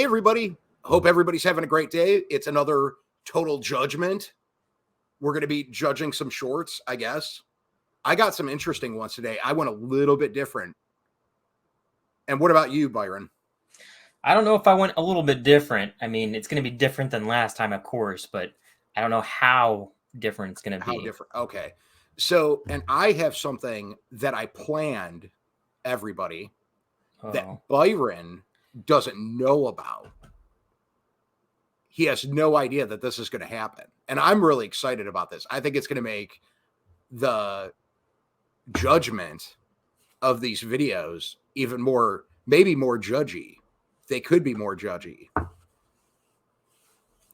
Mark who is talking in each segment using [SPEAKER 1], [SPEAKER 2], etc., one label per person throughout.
[SPEAKER 1] everybody. Hope everybody's having a great day. It's another Total Judgment. We're going to be judging some shorts, I guess. I got some interesting ones today. I went a little bit different. And what about you, Byron?
[SPEAKER 2] I don't know if I went a little bit different. I mean, it's going to be different than last time, of course, but I don't know how different it's going to
[SPEAKER 1] How
[SPEAKER 2] be.
[SPEAKER 1] different? Okay. So, and I have something that I planned, everybody, that Byron doesn't know about. He has no idea that this is going to happen. And I'm really excited about this. I think it's going to make the judgment of these videos even more, maybe more judgy. They could be more judgy.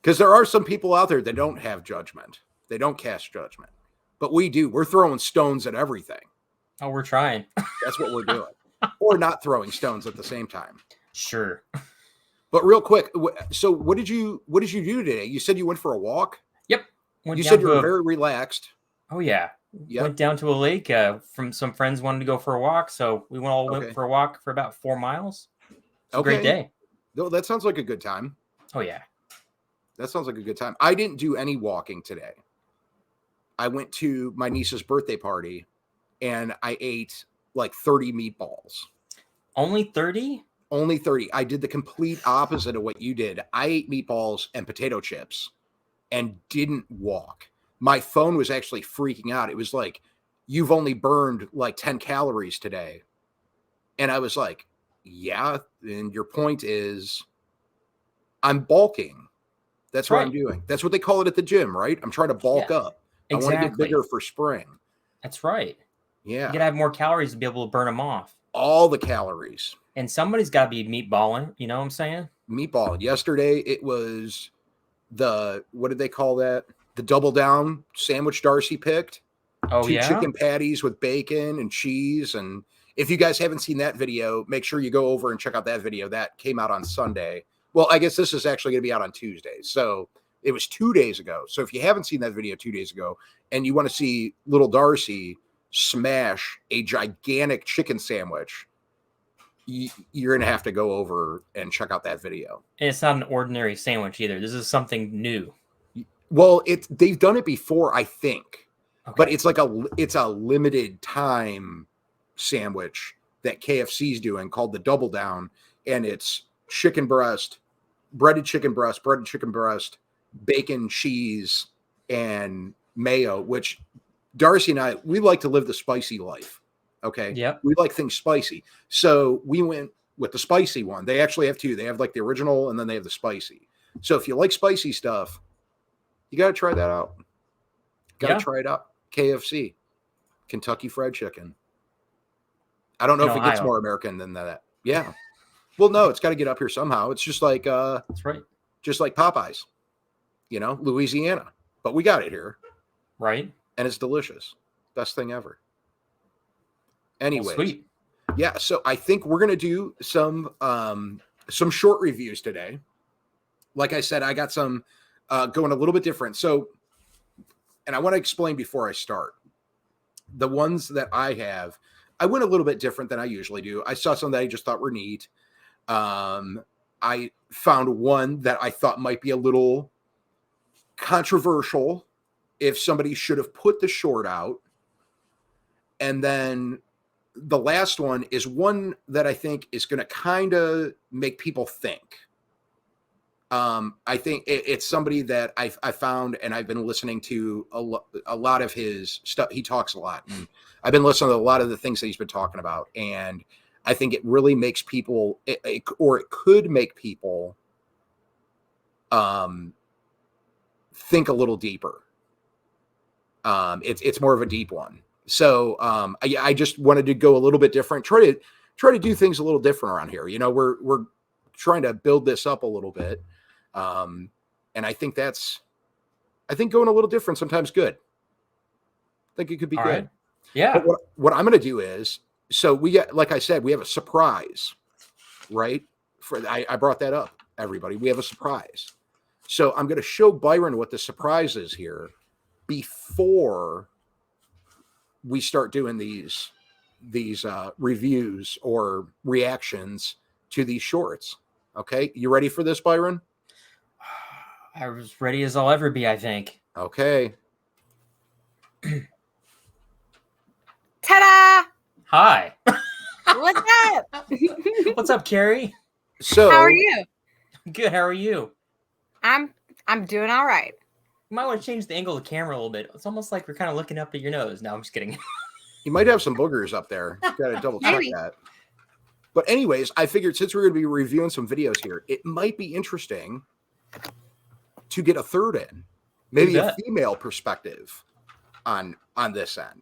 [SPEAKER 1] Because there are some people out there that don't have judgment. They don't cast judgment. But we do. We're throwing stones at everything.
[SPEAKER 2] Oh, we're trying.
[SPEAKER 1] That's what we're doing. Or not throwing stones at the same time.
[SPEAKER 2] Sure.
[SPEAKER 1] But real quick, so what did you do today? You said you went for a walk?
[SPEAKER 2] Yep.
[SPEAKER 1] You said you were very relaxed.
[SPEAKER 2] Oh, yeah. Yep. Went down to a lake. From some friends wanted to go for a walk, so we went for a walk for about 4 miles. It's a great day.
[SPEAKER 1] No, that sounds like a good time.
[SPEAKER 2] Oh, yeah.
[SPEAKER 1] That sounds like a good time. I didn't do any walking today. I went to my niece's birthday party, and I ate like 30 meatballs.
[SPEAKER 2] Only 30?
[SPEAKER 1] Only 30. I did the complete opposite of what you did. I ate meatballs and potato chips and didn't walk. My phone was actually freaking out. It was like, you've only burned like 10 calories today. And I was like, yeah. And your point is I'm bulking. That's what I'm doing. That's what they call it at the gym, right? I'm trying to bulk up.
[SPEAKER 2] Exactly.
[SPEAKER 1] I want to get bigger for spring.
[SPEAKER 2] That's right.
[SPEAKER 1] Yeah.
[SPEAKER 2] You got to have more calories to be able to burn them off.
[SPEAKER 1] All the calories.
[SPEAKER 2] And somebody's got to be meatballing. You know what I'm saying?
[SPEAKER 1] Meatball. Yesterday, it was what did they call that? The double down sandwich Darcy picked.
[SPEAKER 2] Oh, yeah?
[SPEAKER 1] 2 chicken patties with bacon and cheese. And if you guys haven't seen that video, make sure you go over and check out that video. That came out on Sunday. Well, I guess this is actually going to be out on Tuesday. So it was 2 days ago. So if you haven't seen that video 2 days ago and you want to see little Darcy smash a gigantic chicken sandwich, you're going to have to go over and check out that video.
[SPEAKER 2] And it's not an ordinary sandwich either. This is something new.
[SPEAKER 1] Well, they've done it before, I think. Okay. But it's a limited time sandwich that KFC's doing called the Double Down, and it's chicken breast, breaded chicken breast, bacon, cheese, and mayo, which Darcy and I, we like to live the spicy life. Okay.
[SPEAKER 2] Yeah.
[SPEAKER 1] We like things spicy. So we went with the spicy one. They actually have two. They have like the original and then they have the spicy. So if you like spicy stuff, you got to try that out. Got to try it out. KFC, Kentucky Fried Chicken. I don't know if it gets more American than that. Yeah. Well, no, it's got to get up here somehow. It's just like,
[SPEAKER 2] that's right.
[SPEAKER 1] Just like Popeyes, Louisiana, but we got it here.
[SPEAKER 2] Right.
[SPEAKER 1] And it's delicious. Best thing ever. Anyways,
[SPEAKER 2] sweet.
[SPEAKER 1] Yeah. So I think we're going to do some short reviews today. Like I said, I got some going a little bit different. So, and I want to explain before I start the ones that I have. I went a little bit different than I usually do. I saw some that I just thought were neat. I found one that I thought might be a little controversial if somebody should have put the short out. And then the last one is one that I think is going to kind of make people think. I think it's somebody that I found, and I've been listening to a lot of his stuff. He talks a lot, and I've been listening to a lot of the things that he's been talking about. And I think it really makes people, or it could make people think a little deeper. It's more of a deep one. So I just wanted to go a little bit different, try to do things a little different around here. We're trying to build this up a little bit. And I think going a little different sometimes good. I think it could be good.
[SPEAKER 2] Right. Yeah.
[SPEAKER 1] But what I'm going to do is, so we got, like I said, we have a surprise, right? I brought that up, everybody. We have a surprise. So I'm going to show Byron what the surprise is here before we start doing these reviews or reactions to these shorts. Okay, you ready for this, Byron?
[SPEAKER 2] I was ready as I'll ever be, I think.
[SPEAKER 1] Okay.
[SPEAKER 3] Ta-da!
[SPEAKER 2] Hi.
[SPEAKER 3] What's up?
[SPEAKER 2] What's up, Carrie?
[SPEAKER 1] So,
[SPEAKER 3] how are you?
[SPEAKER 2] Good. How are you?
[SPEAKER 3] I'm doing all right.
[SPEAKER 2] You might want to change the angle of the camera a little bit. It's almost like we're kind of looking up at your nose. No, I'm just kidding.
[SPEAKER 1] you might have some boogers up there. Got to double check
[SPEAKER 3] Maybe.
[SPEAKER 1] that. But anyways, I figured since we're going to be reviewing some videos here, it might be interesting to get a third in, maybe a female perspective on this end.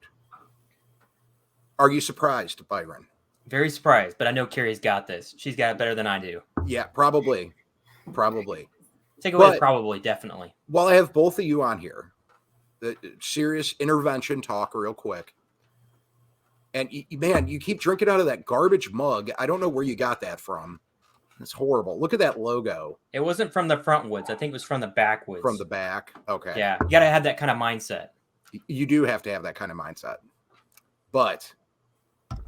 [SPEAKER 1] Are you surprised, Byron?
[SPEAKER 2] Very surprised, but I know Carrie's got this. She's got it better than I do.
[SPEAKER 1] Yeah, probably.
[SPEAKER 2] Take away probably, definitely.
[SPEAKER 1] While I have both of you on here, the serious intervention talk real quick. And man, you keep drinking out of that garbage mug. I don't know where you got that from. It's horrible. Look at that logo.
[SPEAKER 2] It wasn't from the front woods. I think it was from the backwoods.
[SPEAKER 1] From the back. Okay.
[SPEAKER 2] Yeah. You got to have that kind of mindset.
[SPEAKER 1] You do have to have that kind of mindset. But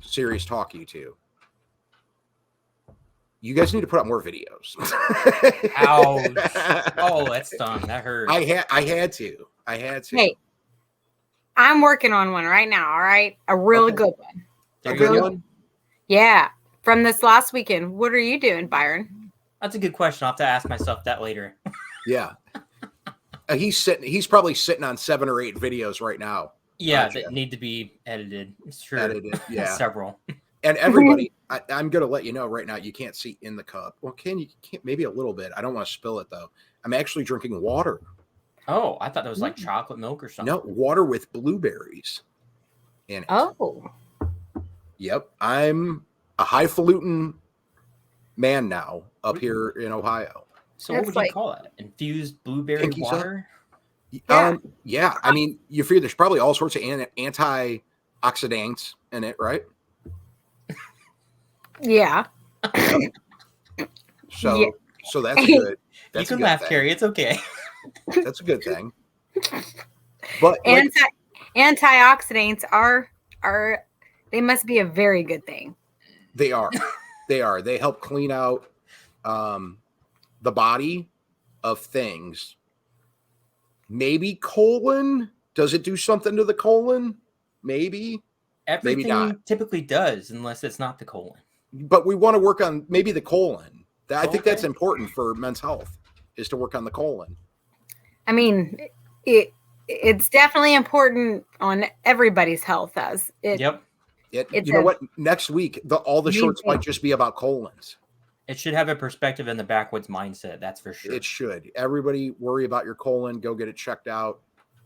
[SPEAKER 1] serious talk, you two. You guys need to put up more videos.
[SPEAKER 2] Ouch. Oh, that stung. That hurt.
[SPEAKER 1] I had to.
[SPEAKER 3] Hey, I'm working on one right now. All right. A really good one.
[SPEAKER 1] A good one?
[SPEAKER 3] Yeah. From this last weekend. What are you doing, Byron?
[SPEAKER 2] That's a good question. I'll have to ask myself that later.
[SPEAKER 1] Yeah. He's probably sitting on 7 or 8 videos right now.
[SPEAKER 2] Yeah, that need to be edited. Sure.
[SPEAKER 1] Edited, yeah.
[SPEAKER 2] Several.
[SPEAKER 1] And everybody, I'm going to let you know right now, you can't see in the cup. Well, you can't maybe a little bit. I don't want to spill it though. I'm actually drinking water.
[SPEAKER 2] Oh, I thought that was like chocolate milk or something.
[SPEAKER 1] No, water with blueberries in it.
[SPEAKER 3] Oh.
[SPEAKER 1] Yep. I'm a highfalutin man now up here in Ohio.
[SPEAKER 2] So what would you call that? Infused blueberry water?
[SPEAKER 1] Yeah. I mean, you figure there's probably all sorts of antioxidants in it, right?
[SPEAKER 3] Yeah.
[SPEAKER 1] So that's good.
[SPEAKER 2] You can laugh, Carrie. It's okay.
[SPEAKER 1] That's a good thing. But
[SPEAKER 3] antioxidants are they must be a very good thing.
[SPEAKER 1] They are. They help clean out the body of things. Maybe colon. Does it do something to the colon? Maybe.
[SPEAKER 2] Everything
[SPEAKER 1] maybe not.
[SPEAKER 2] Typically does, unless it's not the colon.
[SPEAKER 1] But we want to work on maybe the colon. I think that's important for men's health, is to work on the colon.
[SPEAKER 3] I mean, it's definitely important on everybody's health.
[SPEAKER 2] Yep.
[SPEAKER 1] You know what? Next week, all the shorts might just be about colons.
[SPEAKER 2] It should have a perspective in the backwoods mindset. That's for sure.
[SPEAKER 1] It should. Everybody worry about your colon. Go get it checked out.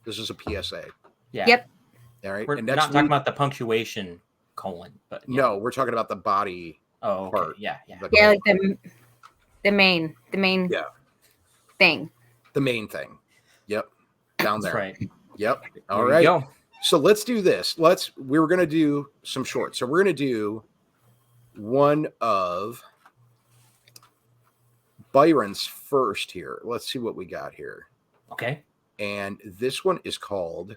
[SPEAKER 1] This is a PSA.
[SPEAKER 2] Yeah.
[SPEAKER 3] Yep.
[SPEAKER 1] All right.
[SPEAKER 2] We're not talking about the punctuation colon, but
[SPEAKER 1] no, we're talking about the body.
[SPEAKER 2] Oh, okay.
[SPEAKER 1] Part.
[SPEAKER 2] Yeah.
[SPEAKER 3] Like the main thing.
[SPEAKER 1] The main thing. Yep. Down there.
[SPEAKER 2] That's right.
[SPEAKER 1] Yep. All
[SPEAKER 2] there
[SPEAKER 1] right.
[SPEAKER 2] Go.
[SPEAKER 1] So let's do this. We're going to do some shorts. So we're going to do one of Byron's first here. Let's see what we got here.
[SPEAKER 2] Okay.
[SPEAKER 1] And this one is called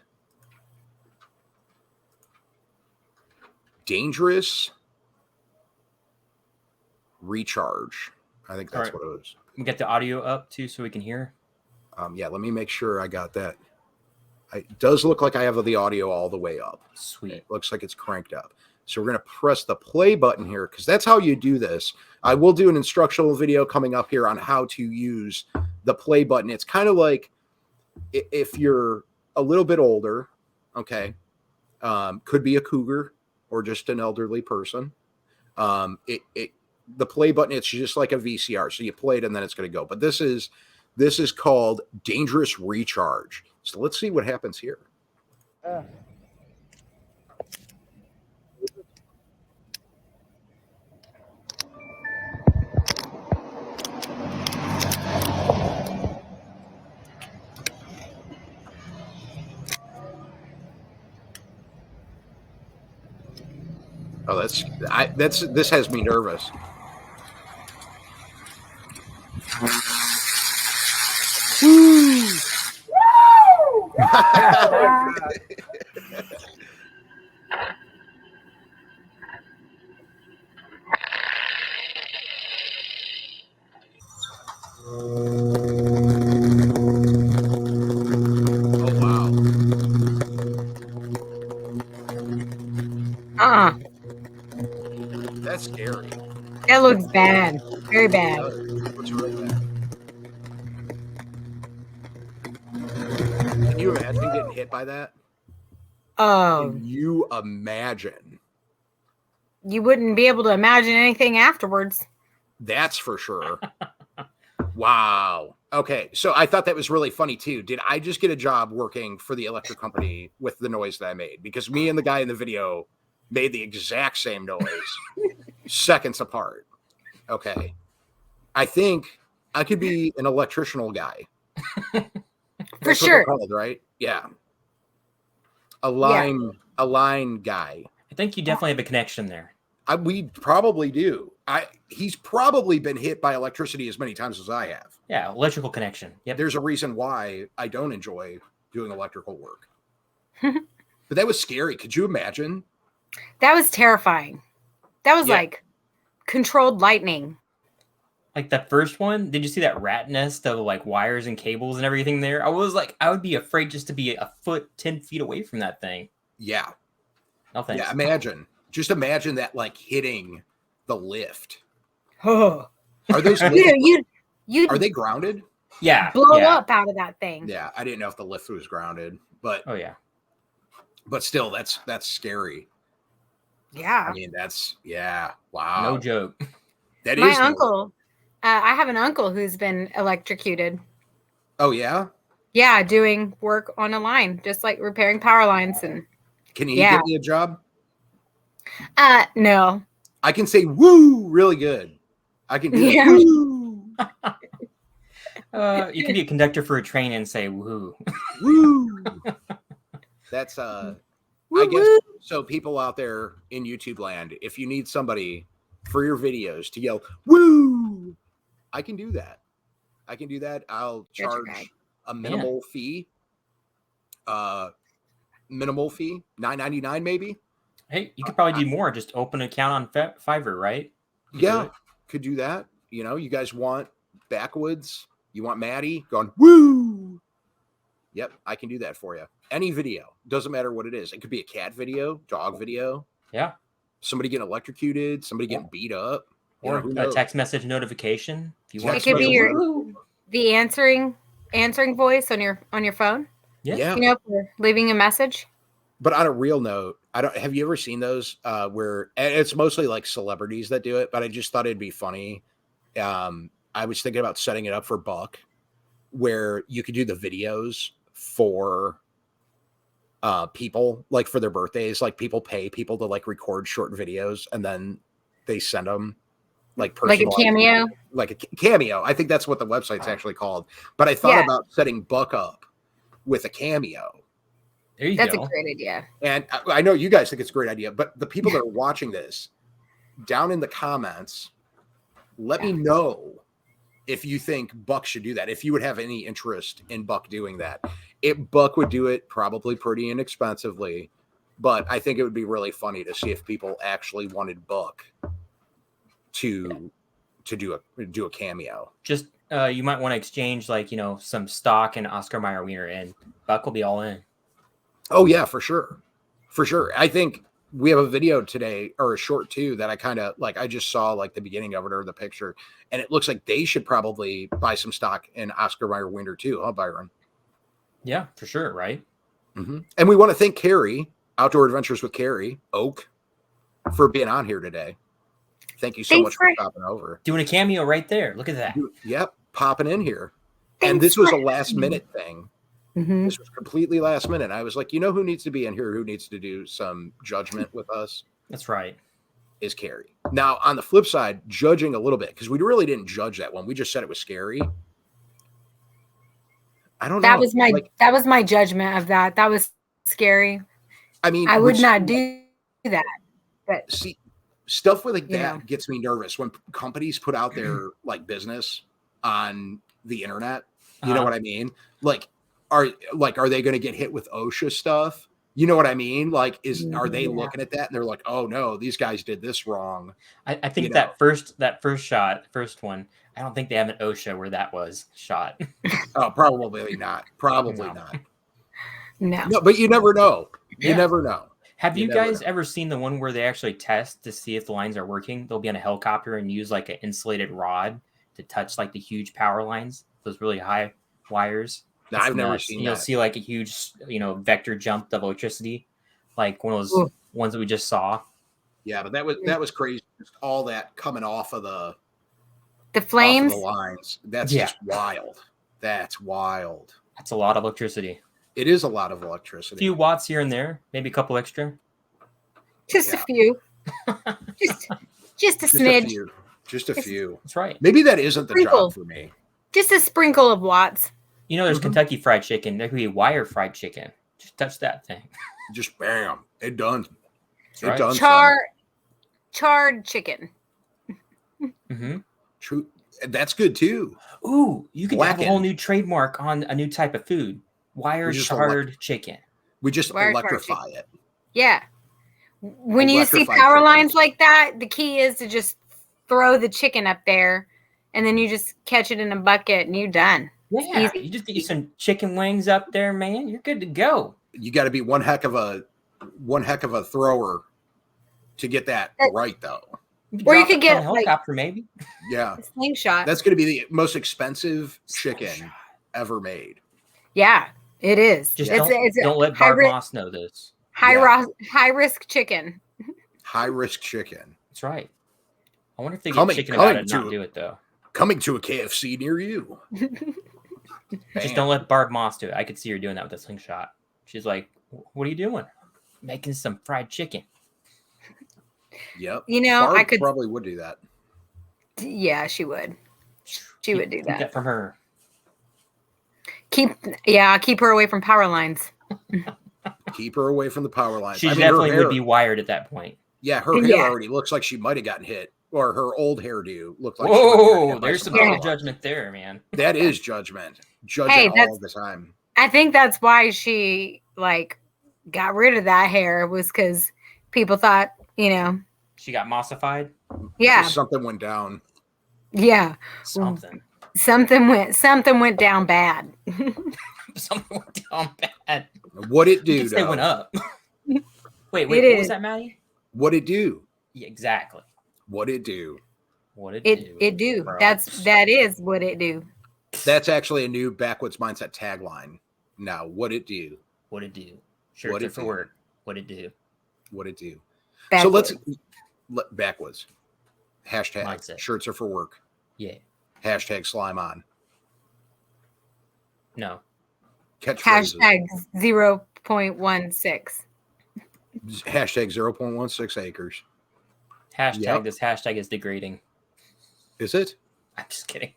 [SPEAKER 1] Dangerous Recharge. I think that's what it is.
[SPEAKER 2] We get the audio up too so we can hear.
[SPEAKER 1] Yeah, let me make sure I got that. It does look like I have the audio all the way up.
[SPEAKER 2] Sweet.
[SPEAKER 1] It looks like it's cranked up. So we're going to press the play button here because that's how you do this. I will do an instructional video coming up here on how to use the play button. It's kind of like if you're a little bit older, okay, could be a cougar or just an elderly person. The play button, it's just like a VCR. So you play it and then it's going to go. But this is called Dangerous Recharge. So let's see what happens here. Oh, this has me nervous. Woo!
[SPEAKER 3] wow.
[SPEAKER 1] That's scary.
[SPEAKER 3] That looks bad. Very bad.
[SPEAKER 1] It looks really bad. Can you imagine getting hit by that?
[SPEAKER 3] Oh.
[SPEAKER 1] Can you imagine?
[SPEAKER 3] You wouldn't be able to imagine anything afterwards.
[SPEAKER 1] That's for sure. Wow. Okay. So I thought that was really funny too. Did I just get a job working for the electric company with the noise that I made? Because me and the guy in the video made the exact same noise seconds apart. Okay. I think I could be an electrical guy.
[SPEAKER 3] For sure.
[SPEAKER 1] Called, right? Yeah. A line guy.
[SPEAKER 2] I think you definitely have a connection there.
[SPEAKER 1] We probably do. He's probably been hit by electricity as many times as I have.
[SPEAKER 2] Yeah, electrical connection. Yep.
[SPEAKER 1] There's a reason why I don't enjoy doing electrical work. But that was scary. Could you imagine?
[SPEAKER 3] That was terrifying. That was like controlled lightning.
[SPEAKER 2] Like that first one, did you see that rat nest of like wires and cables and everything there? I would be afraid just to be a foot, 10 feet away from that thing.
[SPEAKER 1] Yeah.
[SPEAKER 2] No thanks.
[SPEAKER 1] Yeah, just imagine that like hitting the lift.
[SPEAKER 3] Oh.
[SPEAKER 1] Are those
[SPEAKER 3] you
[SPEAKER 1] are they grounded?
[SPEAKER 2] Yeah.
[SPEAKER 3] Blow up out of that thing.
[SPEAKER 1] Yeah, I didn't know if the lift was grounded, but but still that's scary.
[SPEAKER 3] Yeah.
[SPEAKER 1] I mean, wow.
[SPEAKER 2] No joke.
[SPEAKER 1] That
[SPEAKER 3] my
[SPEAKER 1] is
[SPEAKER 3] uncle. I have an uncle who's been electrocuted.
[SPEAKER 1] Oh yeah?
[SPEAKER 3] Yeah, doing work on a line, just like repairing power lines and
[SPEAKER 1] Can you get me a job?
[SPEAKER 3] No.
[SPEAKER 1] I can say woo really good. I can do woo.
[SPEAKER 2] You can be a conductor for a train and say woo.
[SPEAKER 1] Woo. That's I guess so. People out there in YouTube land, if you need somebody for your videos to yell woo, I can do that. I'll charge a minimal fee. Minimal fee, $9.99 maybe.
[SPEAKER 2] Hey, you could probably do more. Just open an account on Fiverr, right?
[SPEAKER 1] Could do that. You know, you guys want Backwoods? You want Maddie going woo? Yep, I can do that for you. Any video, doesn't matter what it is. It could be a cat video, dog video.
[SPEAKER 2] Yeah.
[SPEAKER 1] Somebody getting electrocuted, somebody getting beat up,
[SPEAKER 2] or a text message notification. If you want,
[SPEAKER 3] it could be the answering voice on your phone.
[SPEAKER 2] Yeah.
[SPEAKER 3] You know, for leaving a message.
[SPEAKER 1] But on a real note, have you ever seen those where it's mostly like celebrities that do it, but I just thought it'd be funny. I was thinking about setting it up for Buck where you could do the videos for people like for their birthdays, like people pay people to like record short videos and then they send them like
[SPEAKER 3] a cameo.
[SPEAKER 1] Like a cameo. I think that's what the website's actually called. But I thought about setting Buck up with a cameo.
[SPEAKER 3] That's a great idea.
[SPEAKER 1] And I know you guys think it's a great idea, but the people that are watching this, down in the comments, let me know if you think Buck should do that. If you would have any interest in Buck doing that. Buck would do it probably pretty inexpensively, but I think it would be really funny to see if people actually wanted Buck to do a cameo.
[SPEAKER 2] Just you might want to exchange some stock and Oscar Mayer Wiener, and Buck will be all in.
[SPEAKER 1] Oh yeah, for sure. I think we have a video today or a short too that I kind of like. I just saw like the beginning of it or the picture, and it looks like they should probably buy some stock in Oscar Mayer Wiener too, huh, Byron?
[SPEAKER 2] Yeah, for sure, right?
[SPEAKER 1] Mm-hmm. And we want to thank Carrie, Outdoor Adventures with Carrie Oak, for being on here today. Thank you so much for stopping over.
[SPEAKER 2] Doing a cameo right there. Look at that.
[SPEAKER 1] Yep, popping in here. And this was a last minute thing. Mm-hmm. This was completely last minute. I was like, you know who needs to be in here, who needs to do some judgment with us?
[SPEAKER 2] That's right.
[SPEAKER 1] Is Carrie. Now, on the flip side, judging a little bit, because we really didn't judge that one. We just said it was scary. I don't know.
[SPEAKER 3] That was my judgment of that. That was scary.
[SPEAKER 1] I mean,
[SPEAKER 3] I would not do that. But
[SPEAKER 1] see, stuff like that gets me nervous when companies put out their like business on the internet. You know what I mean? Like, are they going to get hit with OSHA stuff? You know what I mean? Like, are they looking at that and they're like, oh no, these guys did this wrong?
[SPEAKER 2] I think that first one, I don't think they have an OSHA where that was shot.
[SPEAKER 1] Oh, probably not. Probably not.
[SPEAKER 3] No,
[SPEAKER 1] but you never know. You never know.
[SPEAKER 2] Have you guys ever seen the one where they actually test to see if the lines are working? They'll be on a helicopter and use like an insulated rod to touch like the huge power lines, those really high wires.
[SPEAKER 1] No, I've never seen that.
[SPEAKER 2] You'll see like a huge, vector jump of electricity, like one of those ones that we just saw.
[SPEAKER 1] Yeah, but that was crazy. Just all that coming off of the
[SPEAKER 3] flames,
[SPEAKER 1] off of the lines. That's just wild. That's wild.
[SPEAKER 2] That's a lot of electricity.
[SPEAKER 1] It is a lot of electricity.
[SPEAKER 2] A few watts here and there, maybe a couple extra.
[SPEAKER 3] Just a few. just a smidge.
[SPEAKER 1] Just a few.
[SPEAKER 2] That's right.
[SPEAKER 1] Maybe that isn't the job for me.
[SPEAKER 3] Just a sprinkle of watts.
[SPEAKER 2] There's Kentucky Fried Chicken. There could be wire fried chicken. Just touch that thing.
[SPEAKER 1] Just bam. It done.
[SPEAKER 2] Right.
[SPEAKER 1] It done.
[SPEAKER 3] Charred chicken.
[SPEAKER 2] Mm-hmm.
[SPEAKER 1] True. That's good too.
[SPEAKER 2] Ooh, you could have a whole new trademark on a new type of food. Wire charred chicken.
[SPEAKER 1] We just electrify it.
[SPEAKER 3] Yeah. When you see power lines like that, the key is to just throw the chicken up there and then you just catch it in a bucket and you're done.
[SPEAKER 2] Yeah, you just get you some chicken wings up there, man. You're good to go.
[SPEAKER 1] You got to be one heck of a thrower to get that right, though.
[SPEAKER 3] Or you could get
[SPEAKER 2] a helicopter, maybe.
[SPEAKER 1] Yeah,
[SPEAKER 3] a slingshot.
[SPEAKER 1] That's going to be the most expensive chicken ever made.
[SPEAKER 3] Yeah, it is.
[SPEAKER 2] Just don't let Barb Moss know this.
[SPEAKER 3] High risk chicken.
[SPEAKER 1] High risk chicken.
[SPEAKER 2] That's right. I wonder if they get chicken about it and not do it though.
[SPEAKER 1] Coming to a KFC near you.
[SPEAKER 2] Just don't let Barb Moss do it. I could see her doing that with a slingshot. She's like, "What are you doing? Making some fried chicken."
[SPEAKER 1] Yep.
[SPEAKER 3] Barb
[SPEAKER 1] probably would do that.
[SPEAKER 3] Yeah, she would. She would do that.
[SPEAKER 2] Get from her.
[SPEAKER 3] Keep her away from power lines.
[SPEAKER 1] Keep her away from the power lines.
[SPEAKER 2] She definitely would be wired at that point.
[SPEAKER 1] Yeah, her hair already looks like she might have gotten hit. Or her old hairdo looked like.
[SPEAKER 2] Whoa, there's some judgment there, man.
[SPEAKER 1] That is judgment. Judging all the time.
[SPEAKER 3] I think that's why she got rid of that hair, was because people thought,
[SPEAKER 2] she got mossified.
[SPEAKER 3] Yeah,
[SPEAKER 1] something went down.
[SPEAKER 3] Yeah, something went down bad.
[SPEAKER 2] Something went down bad.
[SPEAKER 1] What'd it do?
[SPEAKER 2] They went up. wait, what was that, Maddie?
[SPEAKER 1] What'd it do?
[SPEAKER 2] Yeah, exactly.
[SPEAKER 1] What'd it do?
[SPEAKER 3] It do. That is what it do.
[SPEAKER 1] That's actually a new Backwoods Mindset tagline. Now, what'd it do?
[SPEAKER 2] What'd it do? Sure, different word. What'd it do?
[SPEAKER 1] What'd it do?
[SPEAKER 3] Backwards.
[SPEAKER 1] So Backwoods. Hashtag
[SPEAKER 2] Mindset.
[SPEAKER 1] Shirts are for work.
[SPEAKER 2] Yeah.
[SPEAKER 1] Hashtag slime on.
[SPEAKER 2] No.
[SPEAKER 1] Catchphrases.
[SPEAKER 3] Hashtag 0.16.
[SPEAKER 1] Hashtag 0.16 acres.
[SPEAKER 2] Hashtag this hashtag is degrading.
[SPEAKER 1] Is it?
[SPEAKER 2] I'm just kidding.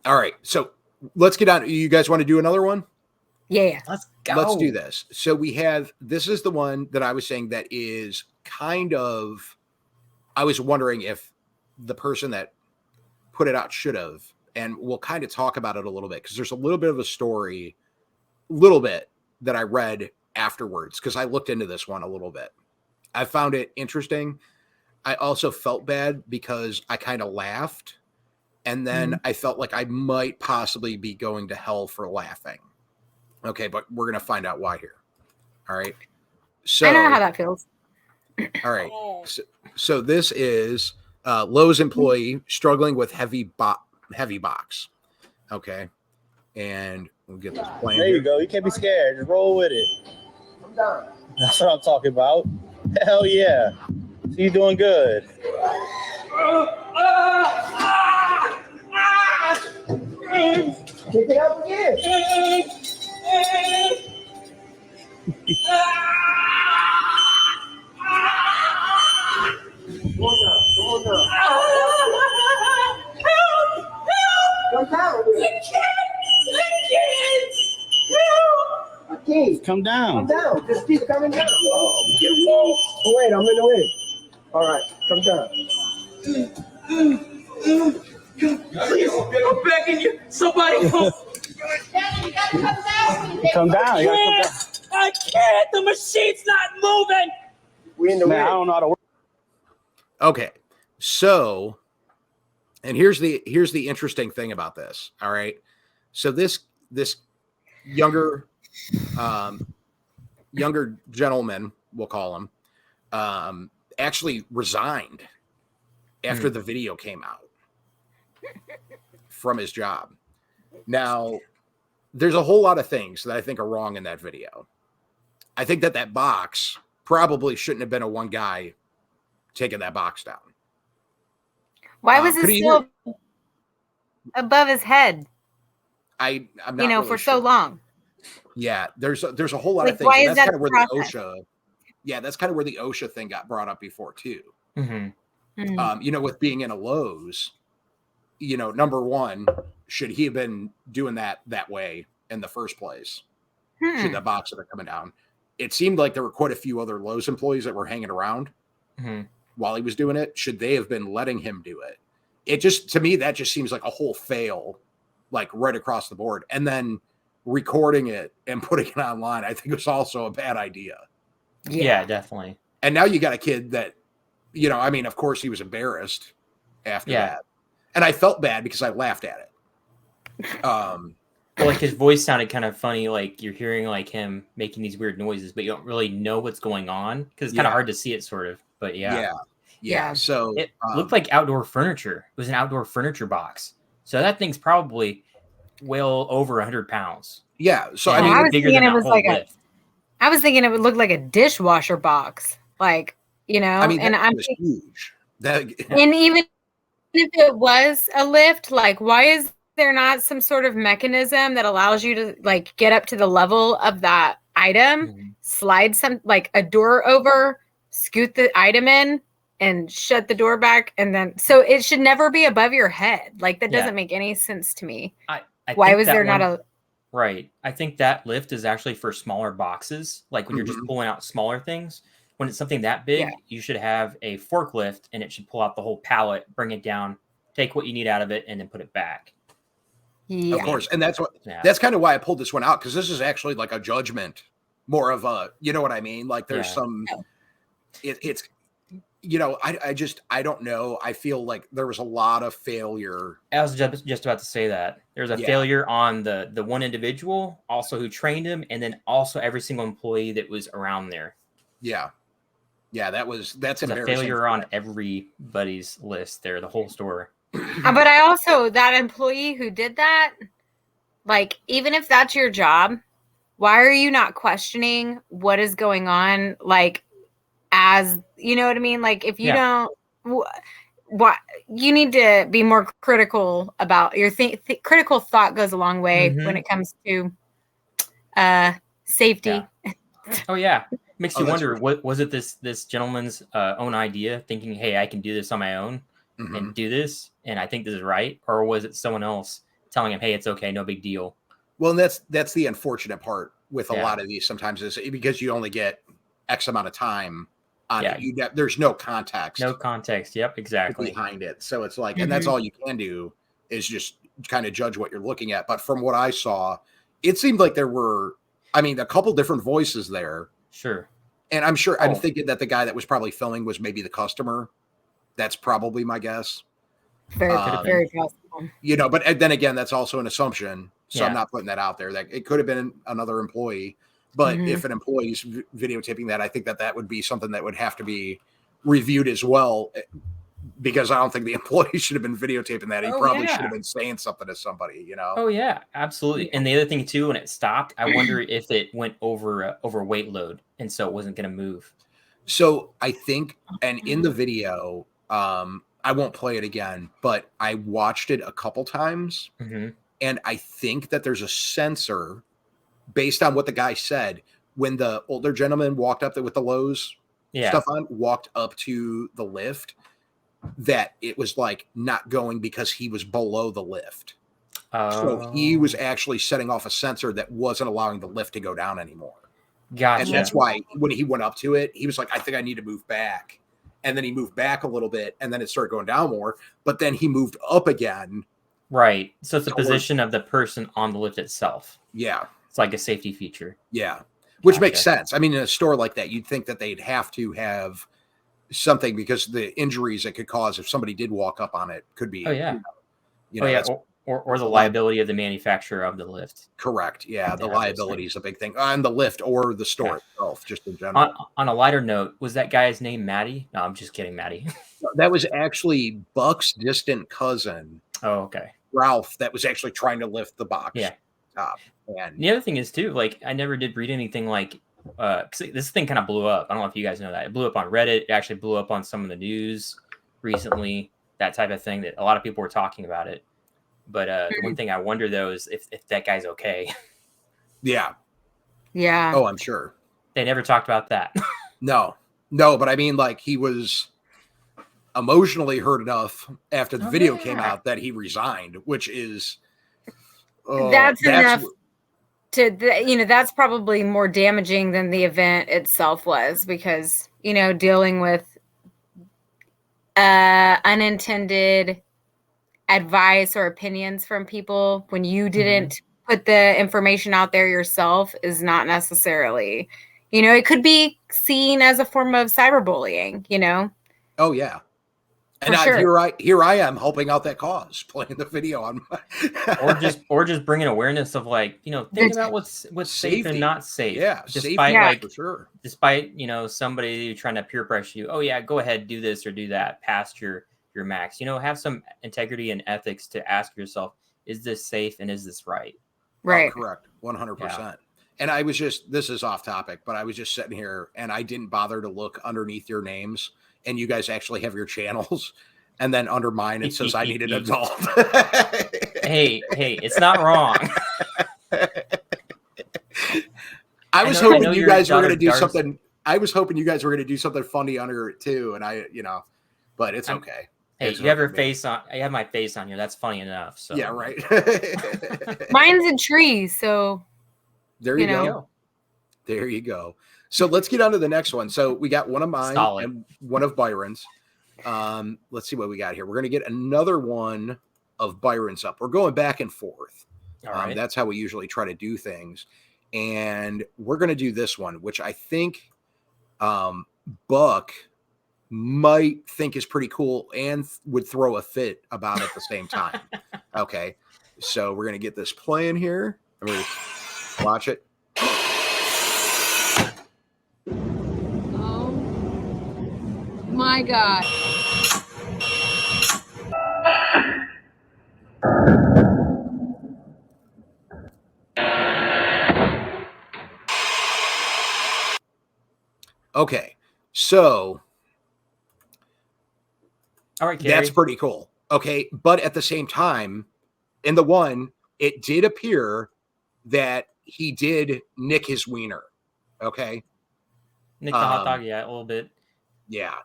[SPEAKER 1] All right. So let's get on. You guys want to do another one?
[SPEAKER 3] Yeah.
[SPEAKER 2] Let's go.
[SPEAKER 1] Let's do this. So this is the one that I was saying that is kind of, I was wondering if the person that put it out should have, and we'll kind of talk about it a little bit because there's a little bit of a story, that I read afterwards because I looked into this one a little bit. I found it interesting. I also felt bad because I kind of laughed, and then I felt like I might possibly be going to hell for laughing. Okay, but we're going to find out why here. All right. So
[SPEAKER 3] I know how that feels.
[SPEAKER 1] All right. So this is Lowe's employee struggling with heavy box. Okay. And we'll get this playing.
[SPEAKER 4] There you go. You can't be scared. Just roll with it. I'm done. That's what I'm talking about. Hell yeah. So you're doing good. Kick it up again. Come on down. Come down. Come down. Just keep coming down. Oh, wait, I'm in the way. All right, come down.
[SPEAKER 5] Please, I'm begging you. Somebody else.
[SPEAKER 4] Come down. You gotta come down.
[SPEAKER 2] I can't. The machine's not moving.
[SPEAKER 4] We in the way. I don't know how to work.
[SPEAKER 1] Okay, so, and here's the interesting thing about this. All right, so this younger gentleman, we'll call him, actually resigned after the video came out from his job. Now, there's a whole lot of things that I think are wrong in that video. I think that box probably shouldn't have been a one guy taking that box down.
[SPEAKER 3] Why was it still above his head?
[SPEAKER 1] I'm not really
[SPEAKER 3] for
[SPEAKER 1] sure.
[SPEAKER 3] so long.
[SPEAKER 1] Yeah, there's a whole lot of things.
[SPEAKER 3] Why
[SPEAKER 1] And
[SPEAKER 3] is
[SPEAKER 1] that's
[SPEAKER 3] that
[SPEAKER 1] kind of where
[SPEAKER 3] the
[SPEAKER 1] the
[SPEAKER 3] process?
[SPEAKER 1] OSHA. Yeah, that's kind of where the OSHA thing got brought up before too.
[SPEAKER 2] Mm-hmm.
[SPEAKER 1] With being in a Lowe's, number one, should he have been doing that way in the first place? Should the box have been coming down? It seemed like there were quite a few other Lowe's employees that were hanging around while he was doing it. Should they have been letting him do it? It just, to me, that just seems like a whole fail, like right across the board. And then recording it and putting it online, I think was also a bad idea.
[SPEAKER 2] Yeah, definitely.
[SPEAKER 1] And now you got a kid that, of course he was embarrassed after that. And I felt bad because I laughed at it.
[SPEAKER 2] Well, like his voice sounded kind of funny, like you're hearing like him making these weird noises, but you don't really know what's going on because it's kind of hard to see it, sort of. But yeah.
[SPEAKER 1] So
[SPEAKER 2] it looked like outdoor furniture. It was an outdoor furniture box, so that thing's probably well over 100 pounds.
[SPEAKER 1] Yeah, so
[SPEAKER 2] and
[SPEAKER 3] I was
[SPEAKER 2] bigger
[SPEAKER 3] thinking
[SPEAKER 2] than
[SPEAKER 3] it was like
[SPEAKER 2] lift.
[SPEAKER 3] I was thinking it would look like a dishwasher box, like
[SPEAKER 1] I mean,
[SPEAKER 3] and I'm
[SPEAKER 1] huge.
[SPEAKER 3] and even if it was a lift, like why is there not some sort of mechanism that allows you to like get up to the level of that item, slide some like a door over, scoot the item in and shut the door back, and then so it should never be above your head. Like that doesn't make any sense to me. Why was there not a
[SPEAKER 2] right? I think that lift is actually for smaller boxes, like when you're just pulling out smaller things. When it's something that big, you should have a forklift and it should pull out the whole pallet, bring it down, take what you need out of it, and then put it back.
[SPEAKER 3] Yeah.
[SPEAKER 1] Of course. And that's kind of why I pulled this one out, because this is actually like a judgment, more of a, you know what I mean? Like there's some, it's, I don't know. I feel like there was a lot of failure.
[SPEAKER 2] I was just about to say that. There's a failure on the one individual, also who trained him, and then also every single employee that was around there.
[SPEAKER 1] Yeah. Yeah, that's embarrassing.
[SPEAKER 2] A failure on everybody's list there, the whole store.
[SPEAKER 3] But I also, that employee who did that, like, even if that's your job, why are you not questioning what is going on? Like, as, you know what I mean? Like, if you don't, what you need to be more critical about your critical thought goes a long way when it comes to safety.
[SPEAKER 2] Yeah. Oh, yeah. Makes you wonder, what was it this gentleman's own idea, thinking, hey, I can do this on my own and do this, and I think this is right? Or was it someone else telling him, hey, it's okay, no big deal?
[SPEAKER 1] Well, and that's the unfortunate part with a lot of these sometimes, is because you only get X amount of time on it. There's no context.
[SPEAKER 2] No context. Yep, exactly.
[SPEAKER 1] Behind it. So it's like, and that's all you can do is just kind of judge what you're looking at. But from what I saw, it seemed like there were, a couple different voices there.
[SPEAKER 2] Sure.
[SPEAKER 1] And I'm sure, I'm thinking that the guy that was probably filming was maybe the customer. That's probably my guess.
[SPEAKER 3] Very possible.
[SPEAKER 1] But then again, that's also an assumption. So I'm not putting that out there. That it could have been another employee. But if an employee's videotaping that, I think that would be something that would have to be reviewed as well, because I don't think the employee should have been videotaping that. He probably should have been saying something to somebody,
[SPEAKER 2] Oh, yeah, absolutely. And the other thing, too, when it stopped, I wonder if it went over weight load, and so it wasn't going to move.
[SPEAKER 1] So I think, and in the video, I won't play it again, but I watched it a couple times, and I think that there's a sensor based on what the guy said when the older gentleman walked up there with the Lowe's stuff on, walked up to the lift, that it was like not going because he was below the lift. So he was actually setting off a sensor that wasn't allowing the lift to go down anymore.
[SPEAKER 2] Gotcha.
[SPEAKER 1] And that's why when he went up to it, he was like, I think I need to move back. And then he moved back a little bit, and then it started going down more, but then he moved up again.
[SPEAKER 2] Right. So it's the position of the person on the lift itself.
[SPEAKER 1] Yeah.
[SPEAKER 2] It's like a safety feature.
[SPEAKER 1] Yeah. Which makes sense. I mean, in a store like that, you'd think that they'd have to have something because the injuries it could cause if somebody did walk up on it could be.
[SPEAKER 2] Oh yeah.
[SPEAKER 1] You know,
[SPEAKER 2] or the liability of the manufacturer of the lift.
[SPEAKER 1] Correct. Yeah, the liability is a big thing on the lift or the store itself, just in general.
[SPEAKER 2] On a lighter note, was that guy's name Matty? No, I'm just kidding, Matty.
[SPEAKER 1] That was actually Buck's distant cousin.
[SPEAKER 2] Oh, okay.
[SPEAKER 1] Ralph, that was actually trying to lift the box.
[SPEAKER 2] Yeah.
[SPEAKER 1] And
[SPEAKER 2] the other thing is too, like I never did read anything like this thing kind of blew up. I don't know if you guys know that. It blew up on Reddit. It actually blew up on some of the news recently, that type of thing that a lot of people were talking about it. But the one thing I wonder though is if that guy's okay.
[SPEAKER 1] Yeah.
[SPEAKER 3] Yeah.
[SPEAKER 1] Oh, I'm sure.
[SPEAKER 2] They never talked about that.
[SPEAKER 1] No, but I mean, like he was emotionally hurt enough after the video came out that he resigned, which is
[SPEAKER 3] that's enough to, that's probably more damaging than the event itself was, because, dealing with unintended advice or opinions from people when you didn't put the information out there yourself is not necessarily, it could be seen as a form of cyberbullying,
[SPEAKER 1] Oh yeah. And here I am helping out that cause, playing the video on
[SPEAKER 2] or just bringing awareness of think about what's safe and not safe.
[SPEAKER 1] Yeah,
[SPEAKER 2] despite
[SPEAKER 1] for sure.
[SPEAKER 2] Despite somebody trying to peer pressure you. Oh yeah, go ahead, do this or do that past your max. Have some integrity and ethics to ask yourself, is this safe and is this right?
[SPEAKER 3] Right.
[SPEAKER 1] Oh, correct. 100%. And I was this is off topic, but I was just sitting here and I didn't bother to look underneath your names. And you guys actually have your channels, and then under mine it says I need an adult.
[SPEAKER 2] hey, it's not wrong.
[SPEAKER 1] I was hoping you guys were going to do something. I was hoping you guys were going to do something funny under it too, and but it's okay.
[SPEAKER 2] Hey, you have your face on. I have my face on here. That's funny enough. So
[SPEAKER 1] yeah, right.
[SPEAKER 3] Mine's a tree, so
[SPEAKER 1] there you go. There you go. So let's get on to the next one. So we got one of mine and one of Byron's. Let's see what we got here. We're going to get another one of Byron's up. We're going back and forth.
[SPEAKER 2] All right.
[SPEAKER 1] That's how we usually try to do things. And we're going to do this one, which I think Buck might think is pretty cool and would throw a fit about at the same time. Okay. So we're going to get this playing here. I'm going to watch it.
[SPEAKER 6] My God.
[SPEAKER 1] Okay, so
[SPEAKER 2] all right, Carrie.
[SPEAKER 1] That's pretty cool. Okay, but at the same time, in the one, it did appear that he did nick his wiener. Okay,
[SPEAKER 2] nick the hot dog, yeah, a little bit.
[SPEAKER 1] Yeah.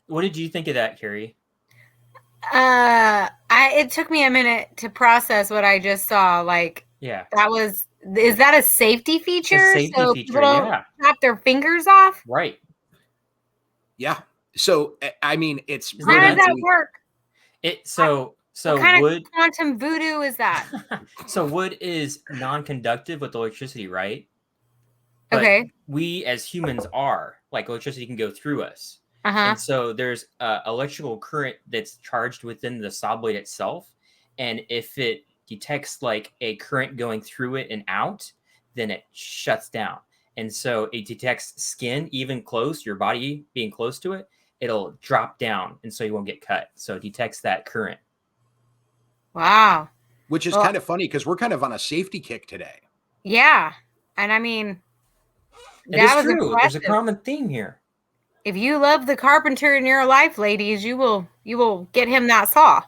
[SPEAKER 2] What did you think of that, Carrie?
[SPEAKER 3] It took me a minute to process what I just saw. Is that a safety feature?
[SPEAKER 2] People don't
[SPEAKER 3] chop their fingers off?
[SPEAKER 2] Right.
[SPEAKER 1] Yeah. So, I mean, it's...
[SPEAKER 3] How does that work?
[SPEAKER 2] What
[SPEAKER 3] kind
[SPEAKER 2] wood,
[SPEAKER 3] of quantum voodoo is that?
[SPEAKER 2] So wood is non-conductive with electricity, right? But
[SPEAKER 3] okay.
[SPEAKER 2] We as humans are. Like electricity can go through us. And so there's electrical current that's charged within the saw blade itself. And if it detects like a current going through it and out, then it shuts down. And so it detects skin, even close, your body being close to it, it'll drop down. And so you won't get cut. So it detects that current.
[SPEAKER 3] Wow.
[SPEAKER 1] Which is kind of funny because we're kind of on a safety kick today.
[SPEAKER 3] Yeah. And I mean,
[SPEAKER 2] it is true. Impressive. There's a common theme here.
[SPEAKER 3] If you love the carpenter in your life, ladies, you will get him that saw.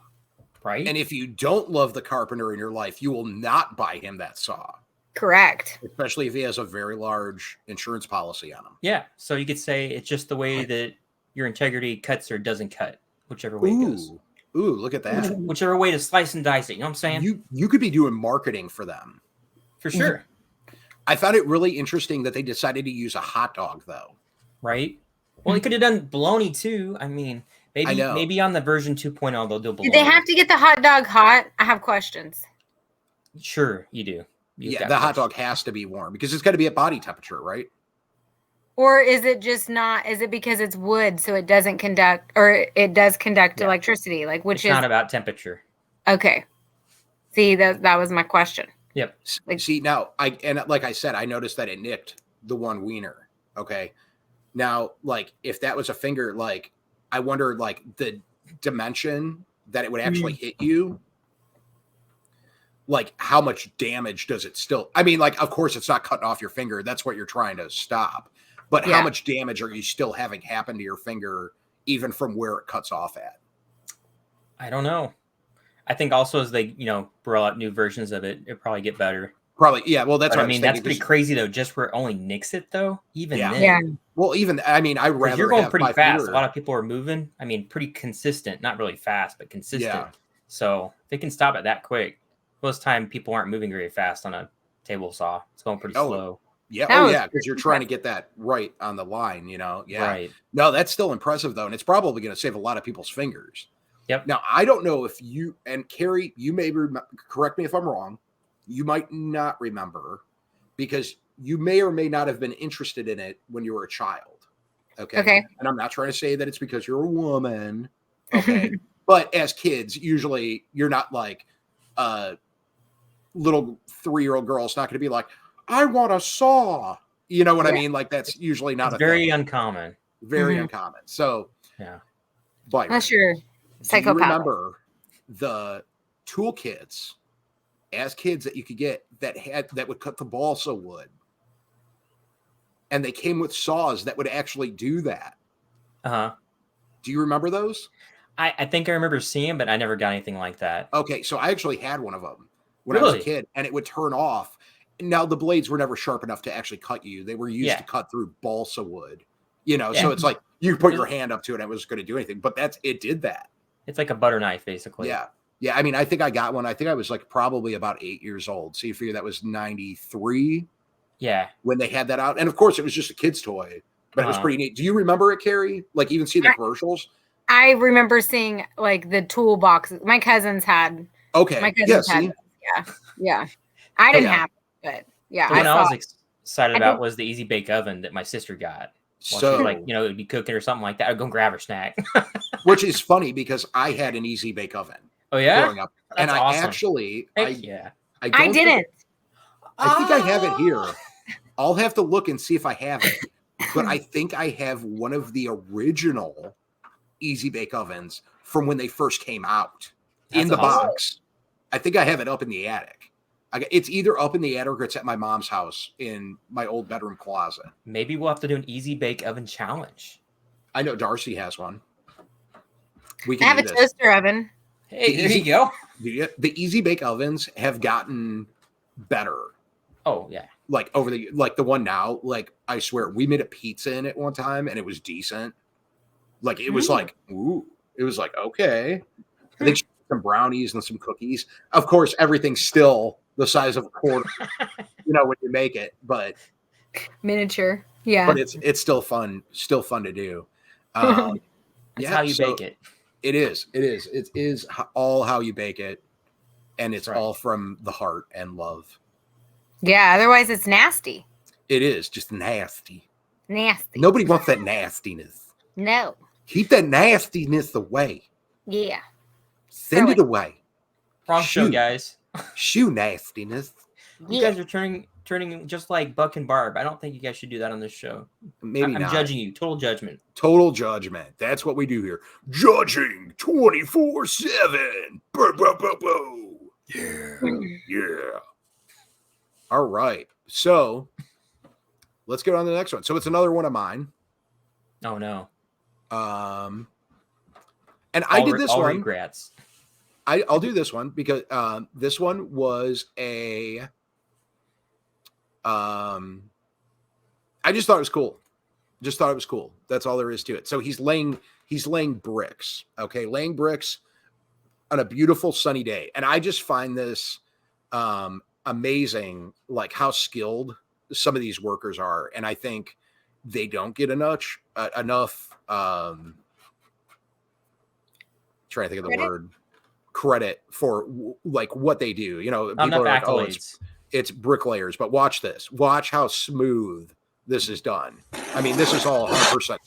[SPEAKER 2] Right.
[SPEAKER 1] And if you don't love the carpenter in your life, you will not buy him that saw.
[SPEAKER 3] Correct.
[SPEAKER 1] Especially if he has a very large insurance policy on him.
[SPEAKER 2] Yeah. So you could say it's just the way that your integrity cuts or doesn't cut, whichever way it goes.
[SPEAKER 1] Ooh, look at that.
[SPEAKER 2] Whichever way to slice and dice it. You know what I'm saying?
[SPEAKER 1] You could be doing marketing for them.
[SPEAKER 2] For sure.
[SPEAKER 1] I found it really interesting that they decided to use a hot dog, though.
[SPEAKER 2] Right? Well, they could have done bologna, too. I mean, maybe on the version 2.0, they'll do bologna.
[SPEAKER 3] Did they have to get the hot dog hot? I have questions.
[SPEAKER 2] Sure, you do.
[SPEAKER 1] The hot dog has to be warm because it's got to be at body temperature, right?
[SPEAKER 3] Or is it just not? Is it because it's wood, so it doesn't conduct, or it does conduct electricity? Like, which
[SPEAKER 2] it's
[SPEAKER 3] is
[SPEAKER 2] not about temperature.
[SPEAKER 3] okay. See, that was my question.
[SPEAKER 2] Yep.
[SPEAKER 3] Like,
[SPEAKER 1] See, now like I said, I noticed that it nicked the one wiener. Okay. Now, like, if that was a finger, like, I wonder, like, the dimension that it would actually hit you. Like, how much damage does it still? I mean, like, of course, it's not cutting off your finger. That's what you're trying to stop. But how much damage are you still having happen to your finger, even from where it cuts off at?
[SPEAKER 2] I don't know. I think also as they, roll out new versions of it, it'll probably get better.
[SPEAKER 1] Probably, yeah. Well, that's what
[SPEAKER 2] I mean. That's pretty crazy, though. Just where it only nicks it, though. Even then.
[SPEAKER 3] Yeah.
[SPEAKER 1] Well, even I mean, I rather
[SPEAKER 2] you're going
[SPEAKER 1] have
[SPEAKER 2] pretty
[SPEAKER 1] my
[SPEAKER 2] fast.
[SPEAKER 1] finger.
[SPEAKER 2] A lot of people are moving. I mean, pretty consistent. Not really fast, but consistent.
[SPEAKER 1] Yeah.
[SPEAKER 2] So if they can stop it that quick. Most time people aren't moving very fast on a table saw. It's going pretty slow.
[SPEAKER 1] Yeah. Because you're trying to get that right on the line, Yeah.
[SPEAKER 2] Right.
[SPEAKER 1] No, that's still impressive, though. And it's probably going to save a lot of people's fingers.
[SPEAKER 2] Yep.
[SPEAKER 1] Now, I don't know if you and Carrie, you may correct me if I'm wrong. You might not remember because you may or may not have been interested in it when you were a child. Okay. And I'm not trying to say that it's because you're a woman. Okay. But as kids, usually you're not like little 3-year-old girl's not going to be like, I want a saw. You know what I mean? Like, that's usually not
[SPEAKER 2] very
[SPEAKER 1] thing.
[SPEAKER 2] Uncommon.
[SPEAKER 1] Very uncommon. So, but
[SPEAKER 3] unless you're psychopath.
[SPEAKER 1] Do you remember the toolkits as kids that you could get that would cut the balsa wood? And they came with saws that would actually do that.
[SPEAKER 2] Uh-huh.
[SPEAKER 1] Do you remember those?
[SPEAKER 2] I think I remember seeing, but I never got anything like that.
[SPEAKER 1] Okay, so I actually had one of them when I was a kid, and it would turn off. Now, the blades were never sharp enough to actually cut you. They were used to cut through balsa wood, so it's like you put your hand up to it and it was going to do anything, but it did that.
[SPEAKER 2] It's like a butter knife, basically.
[SPEAKER 1] Yeah. Yeah. I mean, I think I got one. I think I was like probably about 8 years old. So you figure that was 93.
[SPEAKER 2] Yeah.
[SPEAKER 1] When they had that out. And of course, it was just a kid's toy, but it was pretty neat. Do you remember it, Carrie? Like, even see the commercials?
[SPEAKER 3] I remember seeing like the toolboxes. My cousins had.
[SPEAKER 1] Okay.
[SPEAKER 3] My cousins had. Yeah. I didn't have it, but yeah.
[SPEAKER 2] The one I was excited about was the Easy Bake Oven that my sister got. So, she, like, it'd be cooking or something like that. I'd go grab her snack.
[SPEAKER 1] Which is funny because I had an Easy Bake Oven.
[SPEAKER 2] Oh, yeah?
[SPEAKER 1] Growing up.
[SPEAKER 2] That's
[SPEAKER 1] and I
[SPEAKER 2] awesome.
[SPEAKER 1] actually.
[SPEAKER 3] I didn't.
[SPEAKER 1] I think I have it here. I'll have to look and see if I have it. But I think I have one of the original Easy Bake Ovens from when they first came out.
[SPEAKER 2] That's
[SPEAKER 1] in the
[SPEAKER 2] awesome.
[SPEAKER 1] box. I think I have it up in the attic. It's either up in the attic or it's at my mom's house in my old bedroom closet.
[SPEAKER 2] Maybe we'll have to do an Easy Bake Oven challenge.
[SPEAKER 1] I know Darcy has one. We
[SPEAKER 3] I
[SPEAKER 1] can
[SPEAKER 3] have a toaster oven.
[SPEAKER 2] Hey, there you go.
[SPEAKER 1] The Easy Bake Ovens have gotten better.
[SPEAKER 2] Oh, yeah.
[SPEAKER 1] Like the one now, like, I swear, we made a pizza in it one time and it was decent. Like, it was like, ooh, it was like, okay. I think some brownies and some cookies. Of course, everything's still the size of a quarter, when you make it, but
[SPEAKER 3] miniature. Yeah.
[SPEAKER 1] But it's still fun to do.
[SPEAKER 2] That's how you bake it.
[SPEAKER 1] It is. It is all how you bake it. And it's all from the heart and love.
[SPEAKER 3] Yeah, otherwise it's nasty.
[SPEAKER 1] It is just nasty.
[SPEAKER 3] Nasty.
[SPEAKER 1] Nobody wants that nastiness.
[SPEAKER 3] No.
[SPEAKER 1] Keep that nastiness away.
[SPEAKER 3] Yeah.
[SPEAKER 1] Send it away.
[SPEAKER 2] Wrong show, guys.
[SPEAKER 1] Shoe nastiness.
[SPEAKER 2] You guys are turning just like Buck and Barb. I don't think you guys should do that on this show.
[SPEAKER 1] Maybe
[SPEAKER 2] I'm judging you. Total judgment.
[SPEAKER 1] Total judgment. That's what we do here. Judging 24/7. Yeah. All right. So let's go on to the next one. So it's another one of mine.
[SPEAKER 2] Oh no.
[SPEAKER 1] And I did this one.
[SPEAKER 2] Regrets.
[SPEAKER 1] I'll do this one because this one was a. I just thought it was cool. That's all there is to it. So he's laying bricks. Okay, laying bricks on a beautiful sunny day, and I just find this amazing, like how skilled some of these workers are, and I think they don't get enough. Trying to think of the word. Credit for like what they do. People are like, oh, it's bricklayers, but watch this. Watch how smooth this is done. I mean, this is all 100%.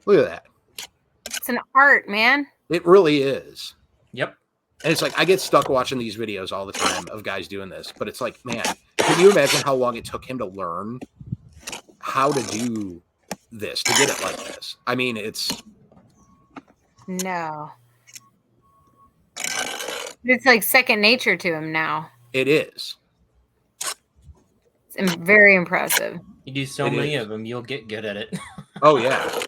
[SPEAKER 1] Look at that.
[SPEAKER 3] It's an art, man.
[SPEAKER 1] It really is.
[SPEAKER 2] Yep.
[SPEAKER 1] And it's like, I get stuck watching these videos all the time of guys doing this, but it's like, man, can you imagine how long it took him to learn how to do this, to get it like this? I mean, it's...
[SPEAKER 3] No. It's like second nature to him now.
[SPEAKER 1] It is.
[SPEAKER 3] It's very impressive.
[SPEAKER 2] You do so many of them, you'll get good at it.
[SPEAKER 1] Oh, yeah.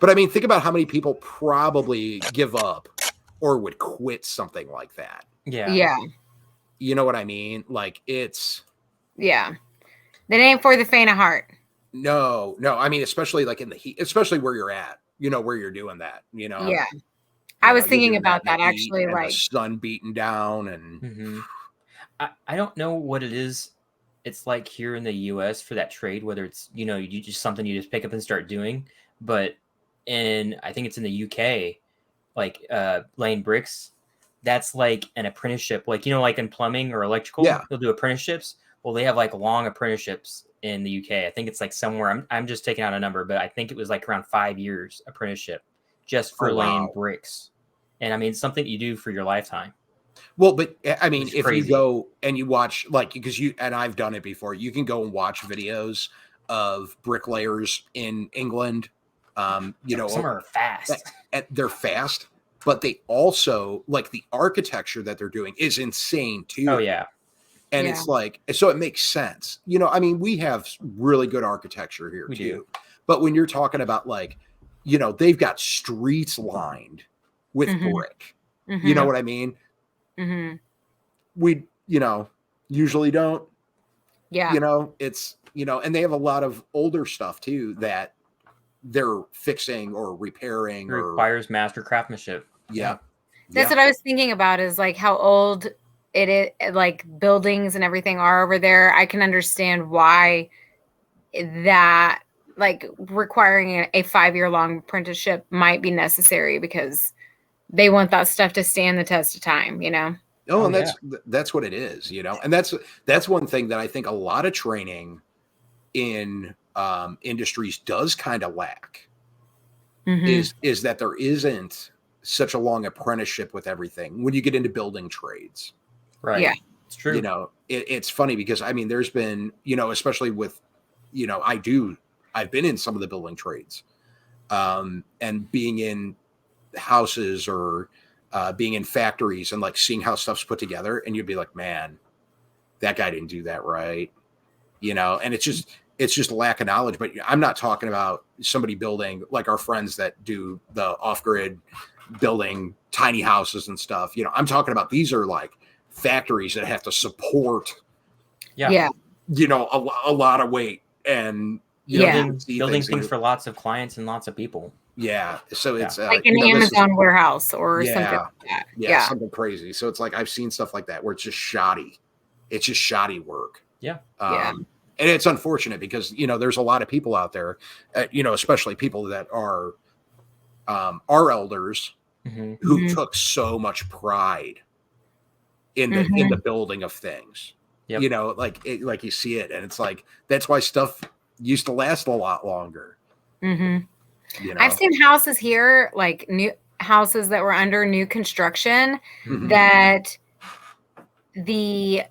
[SPEAKER 1] But I mean, think about how many people probably give up or would quit something like that.
[SPEAKER 2] Yeah.
[SPEAKER 3] Yeah.
[SPEAKER 1] You know what I mean? Like, it's...
[SPEAKER 3] Yeah. That ain't for the faint of heart.
[SPEAKER 1] No. I mean, especially like in the heat, especially where you're at, you know, where you're doing that, you know?
[SPEAKER 3] Yeah. I was thinking about that actually, like
[SPEAKER 1] the sun beating down and...
[SPEAKER 2] Mm-hmm. I don't know what it is. It's like here in the US for that trade, whether it's, you know, you just something you just pick up and start doing. But I think it's in the UK, like laying bricks, that's like an apprenticeship. Like, you know, like in plumbing or electrical, they'll do apprenticeships. Well, they have like long apprenticeships in the UK. I think it's like somewhere, I'm just taking out a number, but I think it was like around 5 years apprenticeship just for laying bricks. And I mean, it's something you do for your lifetime.
[SPEAKER 1] Well, but I mean, if
[SPEAKER 2] crazy.
[SPEAKER 1] you go and you watch, like, because and I've done it before, you can go and watch videos of bricklayers in England. You know,
[SPEAKER 2] some are fast.
[SPEAKER 1] They're fast, but they also, like, the architecture that they're doing is insane too.
[SPEAKER 2] Oh yeah.
[SPEAKER 1] And it's like, so it makes sense. You know, I mean, we have really good architecture here too. Do. But when you're talking about, like, you know, they've got streets lined with brick. Mm-hmm. You know what I mean?
[SPEAKER 3] Mm-hmm.
[SPEAKER 1] We, you know, usually don't.
[SPEAKER 3] Yeah.
[SPEAKER 1] You know, it's, you know, and they have a lot of older stuff too that they're fixing or repairing.
[SPEAKER 2] It requires master craftsmanship.
[SPEAKER 1] Yeah.
[SPEAKER 3] That's what I was thinking about, is like how old it is, like buildings and everything are over there. I can understand why that, like, requiring a 5-year long apprenticeship might be necessary, because they want that stuff to stand the test of time, you know?
[SPEAKER 1] Oh, and that's what it is, you know? And that's one thing that I think a lot of training in industries does kind of lack, is that there isn't such a long apprenticeship with everything when you get into building trades.
[SPEAKER 2] Right.
[SPEAKER 3] Yeah.
[SPEAKER 2] It's true.
[SPEAKER 1] You know, it's funny because, I mean, there's been, you know, especially with, you know, I've been in some of the building trades, and being in houses or being in factories and like seeing how stuff's put together, and you'd be like, man, that guy didn't do that right, you know? And it's just lack of knowledge. But I'm not talking about somebody building, like our friends that do the off-grid building tiny houses and stuff. You know, I'm talking about, these are like factories that have to support, you know, a lot of weight, and
[SPEAKER 2] building things for lots of clients and lots of people.
[SPEAKER 1] Yeah. So it's
[SPEAKER 3] like an Amazon warehouse or something like that.
[SPEAKER 1] Yeah, something crazy. So it's like, I've seen stuff like that where it's just shoddy. It's just shoddy work.
[SPEAKER 2] Yeah.
[SPEAKER 1] And it's unfortunate because, you know, there's a lot of people out there, you know, especially people that are our elders who took so much pride in the building of things.
[SPEAKER 2] Yep.
[SPEAKER 1] You know, like you see it, and it's like, that's why stuff used to last a lot longer. You know?
[SPEAKER 3] I've seen houses here, like new houses that were under new construction, that the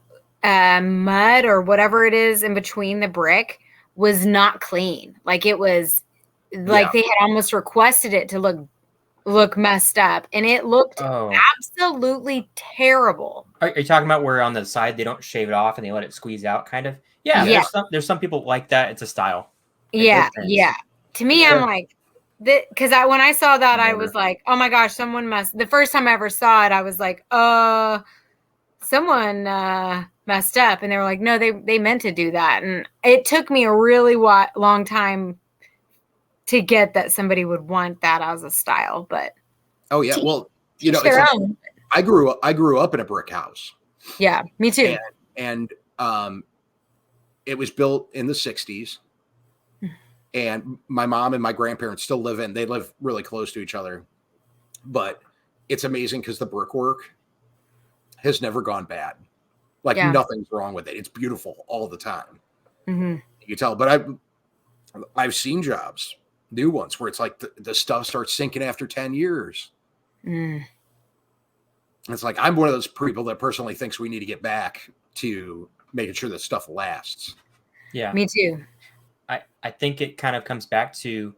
[SPEAKER 3] mud or whatever it is in between the brick was not clean. Like, it was like they had almost requested it to look messed up, and it looked absolutely terrible.
[SPEAKER 2] Are you talking about where on the side they don't shave it off and they let it squeeze out, kind of? Yeah. There's some people like that. It's a style.
[SPEAKER 3] Yeah. To me, I'm like, because when I saw that, I was like, oh my gosh, the first time I ever saw it, I was like, someone messed up. And they were like, no, they meant to do that. And it took me a really long time to get that somebody would want that as a style. But
[SPEAKER 1] well, you know, I grew up in a brick house.
[SPEAKER 3] Yeah, me too.
[SPEAKER 1] And it was built in the 60s. And my mom and my grandparents still they live really close to each other. But it's amazing because the brickwork has never gone bad. Like nothing's wrong with it. It's beautiful all the time.
[SPEAKER 3] Mm-hmm.
[SPEAKER 1] You can tell. But I've seen jobs, new ones, where it's like the stuff starts sinking after 10 years.
[SPEAKER 3] Mm.
[SPEAKER 1] It's like I'm one of those people that personally thinks we need to get back to making sure that stuff lasts.
[SPEAKER 2] Yeah,
[SPEAKER 3] me too.
[SPEAKER 2] I think it kind of comes back to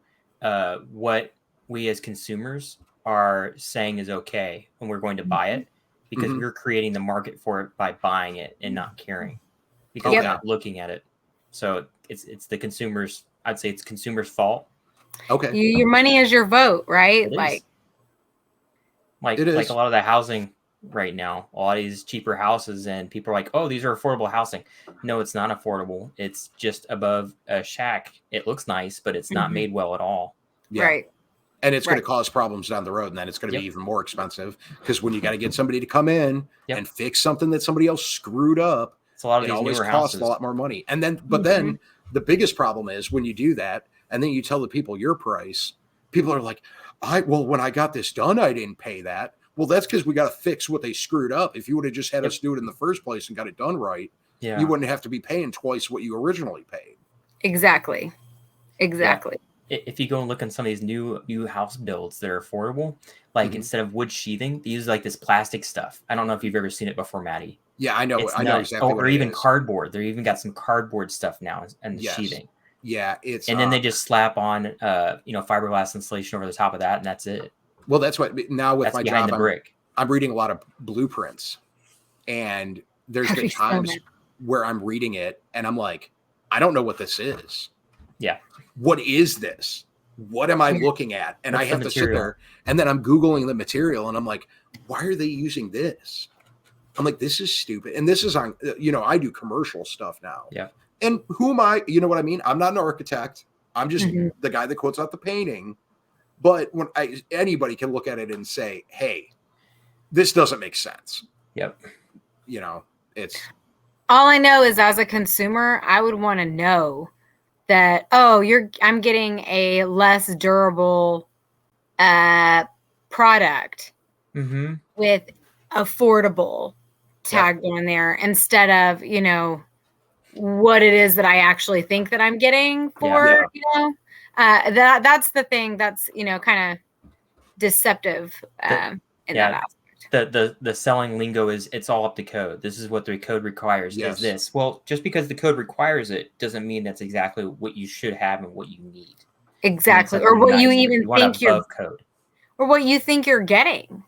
[SPEAKER 2] what we as consumers are saying is okay when we're going to buy it, because we're creating the market for it by buying it and not caring, because we're not looking at it. So it's the consumers. I'd say it's consumers' fault.
[SPEAKER 1] Okay,
[SPEAKER 3] your money is your vote, right? Like
[SPEAKER 2] a lot of the housing right now, a lot of these cheaper houses, and people are like, oh, these are affordable housing. No, it's not affordable. It's just above a shack. It looks nice, but it's not made well at all.
[SPEAKER 1] Yeah.
[SPEAKER 3] Right.
[SPEAKER 1] And it's going to cause problems down the road, and then it's going to be even more expensive, because when you got to get somebody to come in and fix something that somebody else screwed up,
[SPEAKER 2] it's a lot of
[SPEAKER 1] it
[SPEAKER 2] these
[SPEAKER 1] always
[SPEAKER 2] newer
[SPEAKER 1] costs
[SPEAKER 2] houses.
[SPEAKER 1] a lot more money. And then, but then the biggest problem is when you do that, and then you tell the people your price, people are like, when I got this done, I didn't pay that. Well, that's because we got to fix what they screwed up. If you would have just had us do it in the first place and got it done right, you wouldn't have to be paying twice what you originally paid.
[SPEAKER 3] Exactly.
[SPEAKER 2] Yeah. If you go and look on some of these new house builds that are affordable, like instead of wood sheathing, they use like this plastic stuff. I don't know if you've ever seen it before, Maddie.
[SPEAKER 1] Yeah, I know. I know exactly.
[SPEAKER 2] Or even cardboard. They even got some cardboard stuff now and the sheathing.
[SPEAKER 1] Yeah, it's
[SPEAKER 2] and then they just slap on fiberglass insulation over the top of that, and that's it.
[SPEAKER 1] Well, that's what now with my job,
[SPEAKER 2] I'm
[SPEAKER 1] reading a lot of blueprints, and there's been times where I'm reading it and I'm like, I don't know what this is.
[SPEAKER 2] Yeah.
[SPEAKER 1] What is this? What am I looking at? And I have to sit there, and then I'm Googling the material, and I'm like, why are they using this? I'm like, this is stupid. And this is on, I do commercial stuff now.
[SPEAKER 2] Yeah.
[SPEAKER 1] And who am I? You know what I mean? I'm not an architect. I'm just the guy that quotes out the painting. But when anybody can look at it and say, hey, this doesn't make sense.
[SPEAKER 2] Yep.
[SPEAKER 1] It's.
[SPEAKER 3] All I know is, as a consumer, I would want to know that, I'm getting a less durable product with affordable tagged on there, instead of, what it is that I actually think that I'm getting for, that's the thing that's, kind of deceptive in that aspect.
[SPEAKER 2] The selling lingo is, it's all up to code. This is what the code requires. Is this. Well, just because the code requires it doesn't mean that's exactly what you should have and what you need.
[SPEAKER 3] Exactly. Or what you even think you're
[SPEAKER 2] code.
[SPEAKER 3] Or what you think you're getting,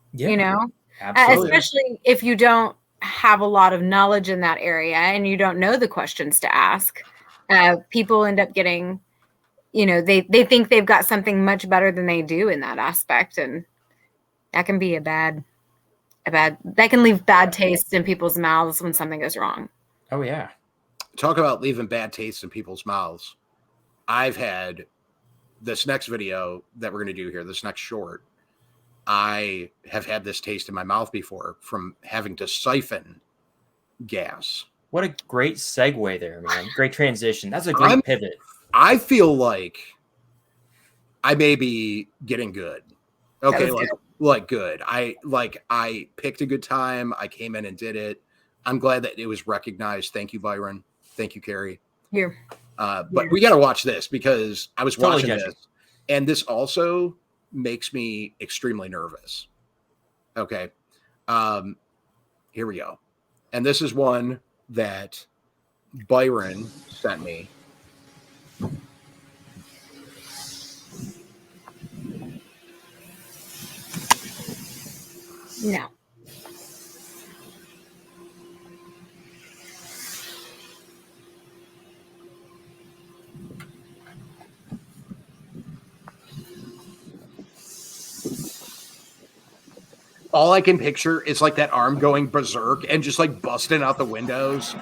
[SPEAKER 2] Absolutely.
[SPEAKER 3] Especially if you don't have a lot of knowledge in that area and you don't know the questions to ask. People end up getting, they think they've got something much better than they do in that aspect. And that can be that can leave bad taste in people's mouths when something goes wrong.
[SPEAKER 2] Oh yeah.
[SPEAKER 1] Talk about leaving bad taste in people's mouths. I've had this next video that we're going to do here, this next short. I have had this taste in my mouth before from having to siphon gas.
[SPEAKER 2] What a great segue there, man. Great transition. That's a great pivot.
[SPEAKER 1] I feel like I may be getting good. Okay, like good. I picked a good time. I came in and did it. I'm glad that it was recognized. Thank you, Byron. Thank you, Carrie.
[SPEAKER 3] Here.
[SPEAKER 1] But we got to watch this, because I was watching this, and this also makes me extremely nervous. Okay. Here we go. And this is one that Byron sent me.
[SPEAKER 3] No.
[SPEAKER 1] All I can picture is like that arm going berserk and just like busting out the windows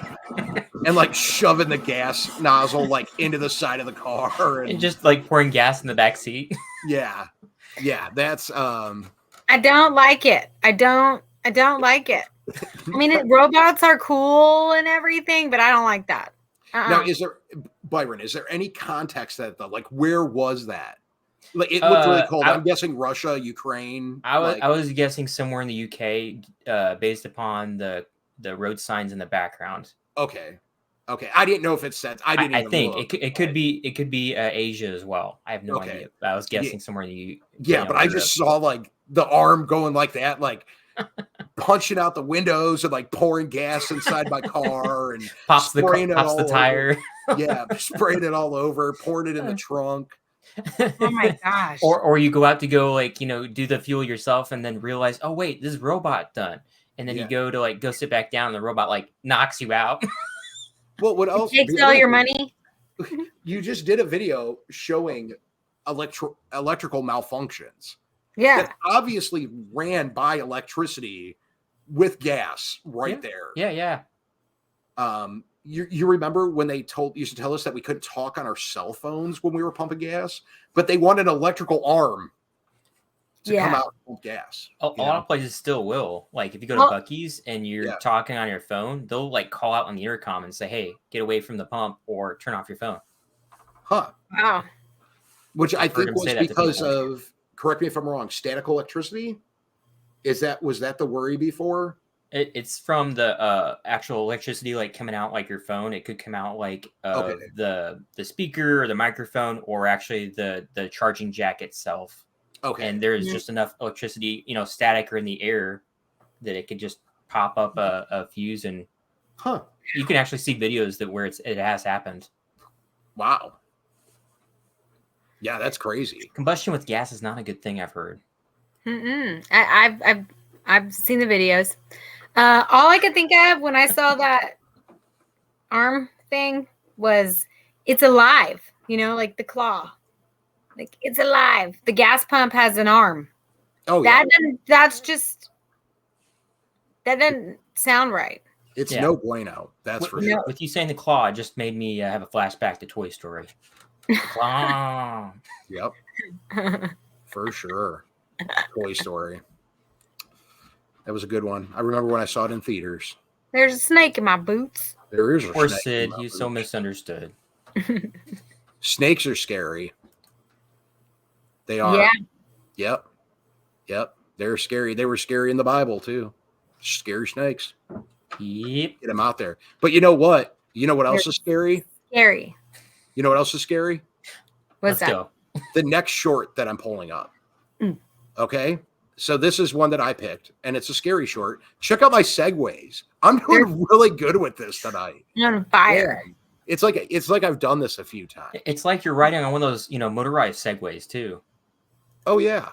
[SPEAKER 1] and like shoving the gas nozzle like into the side of the car
[SPEAKER 2] and just like pouring gas in the back seat.
[SPEAKER 1] Yeah. That's
[SPEAKER 3] I don't like it. I don't I don't like it. I mean, robots are cool and everything, but I don't like that.
[SPEAKER 1] Now, Byron, is there any context that like where was that? Like it looked really cold. I'm guessing Russia, Ukraine.
[SPEAKER 2] I was guessing somewhere in the UK, based upon the road signs in the background.
[SPEAKER 1] Okay. I didn't know if it said. I didn't. Even
[SPEAKER 2] think
[SPEAKER 1] look,
[SPEAKER 2] it could be Asia as well. I have no idea. I was guessing somewhere in the UK.
[SPEAKER 1] But I just saw like the arm going like that, like punching out the windows and like pouring gas inside my car and
[SPEAKER 2] pops the tire.
[SPEAKER 1] Spraying it all over, pouring it in the trunk.
[SPEAKER 3] Oh my gosh.
[SPEAKER 2] Or you go out to go like, do the fuel yourself and then realize, oh wait, this is robot done. And then you go to like go sit back down and the robot like knocks you out.
[SPEAKER 1] Well, what else?
[SPEAKER 3] It takes all your money.
[SPEAKER 1] You just did a video showing electrical malfunctions.
[SPEAKER 3] Yeah.
[SPEAKER 1] That obviously ran by electricity with gas there.
[SPEAKER 2] Yeah.
[SPEAKER 1] You remember when they used to tell us that we couldn't talk on our cell phones when we were pumping gas, but they wanted an electrical arm to come out and pump gas.
[SPEAKER 2] A lot of places still will. Like if you go to Buc-ee's and you're talking on your phone, they'll like call out on the intercom and say, "Hey, get away from the pump or turn off your phone."
[SPEAKER 1] Huh.
[SPEAKER 3] Wow.
[SPEAKER 1] Which I think was because of, correct me if I'm wrong, static electricity. Was that the worry before?
[SPEAKER 2] It's from the actual electricity like coming out like your phone. It could come out like the speaker or the microphone or actually the charging jack itself. Okay. And there's just enough electricity, static or in the air that it could just pop up a fuse and you can actually see videos where it has happened.
[SPEAKER 1] Wow. Yeah, that's crazy.
[SPEAKER 2] Combustion with gas is not a good thing, I've heard.
[SPEAKER 3] I've seen the videos. All I could think of when I saw that arm thing was it's alive, like the claw. Like it's alive. The gas pump has an arm. Oh, yeah. That doesn't sound right.
[SPEAKER 1] It's no bueno. That's for sure.
[SPEAKER 2] With you saying the claw, it just made me have a flashback to Toy Story. Claw.
[SPEAKER 1] Yep. For sure. Toy Story. That was a good one. I remember when I saw it in theaters.
[SPEAKER 3] There's a snake in my boots.
[SPEAKER 1] There is a
[SPEAKER 2] Poor
[SPEAKER 1] snake.
[SPEAKER 2] Sid, he's so misunderstood.
[SPEAKER 1] Snakes are scary. They are. Yeah. Yep. They're scary. They were scary in the Bible too. Scary snakes.
[SPEAKER 2] Yep.
[SPEAKER 1] Get them out there. But you know what? You know what else is scary?
[SPEAKER 3] Scary.
[SPEAKER 1] You know what else is scary?
[SPEAKER 3] What's that?
[SPEAKER 2] Go.
[SPEAKER 1] The next short that I'm pulling up. Okay. So this is one that I picked, and it's a scary short. Check out my segues. I'm doing really good with this tonight.
[SPEAKER 3] You're on fire.
[SPEAKER 1] Yeah. It's like I've done this a few times.
[SPEAKER 2] It's like you're riding on one of those, motorized segways too.
[SPEAKER 1] Oh yeah.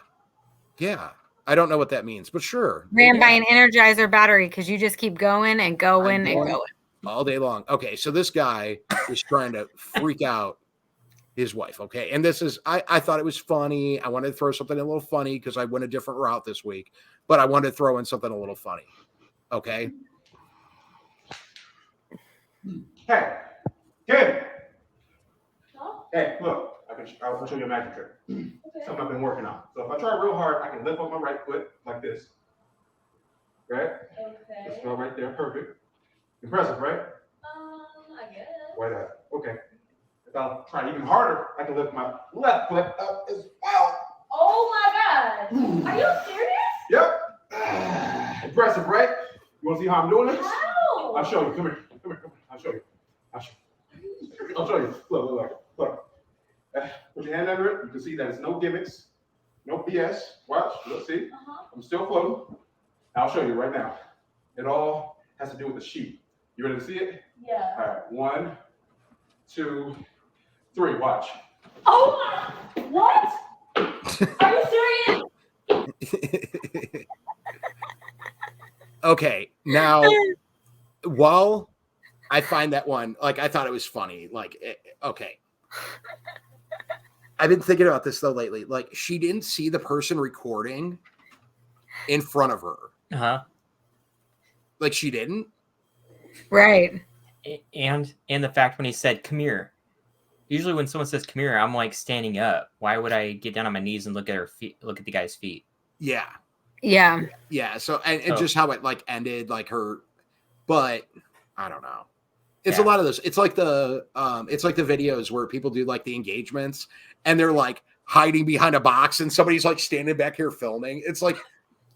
[SPEAKER 1] Yeah. I don't know what that means, but sure.
[SPEAKER 3] Ran by an Energizer battery because you just keep going and going and going.
[SPEAKER 1] All day long. Okay, so this guy is trying to freak out his wife, okay? And this is, I thought it was funny. I wanted to throw something a little funny because I went a different route this week, but I wanted to throw in something a little funny, okay?
[SPEAKER 5] Hey, Kid. Hey, look. I'll show you a magic trick. Something I've been working on. So if I try real hard, I can lift up my right foot like this. Right? Okay. Just go right there. Perfect. Impressive, right?
[SPEAKER 6] I guess.
[SPEAKER 5] Why that? Okay. If I'll try even harder, I can lift my left foot up as well.
[SPEAKER 6] Oh my God. Are you serious?
[SPEAKER 5] Yep. Impressive, right? You want to see how I'm doing this?
[SPEAKER 6] How?
[SPEAKER 5] I'll show you. Come here. I'll show you. I'll show you. Look. Put your hand under it. You can see that it's no gimmicks, no BS. Watch. Let's see. I'm still floating. I'll show you right now. It all has to do with the sheet. You ready to see it?
[SPEAKER 6] Yeah.
[SPEAKER 5] All right. 1, 2, 3. Watch.
[SPEAKER 6] Oh my! What? Are you serious?
[SPEAKER 1] Okay. Now, while I find that one, like, I thought it was funny. Like, okay. I've been thinking about this though lately. Like, she didn't see the person recording in front of her. Like, she didn't.
[SPEAKER 3] Right.
[SPEAKER 2] And the fact when he said, "Come here." Usually when someone says "come here," I'm like standing up. Why would I get down on my knees and look at her feet? Look at the guy's feet.
[SPEAKER 1] Yeah.
[SPEAKER 3] Yeah.
[SPEAKER 1] Yeah. So, and just how it like ended, like her, but I don't know. It's
[SPEAKER 2] Yeah.
[SPEAKER 1] a lot of those. It's like the videos where people do like the engagements and they're like hiding behind a box and somebody's like standing back here filming. It's like,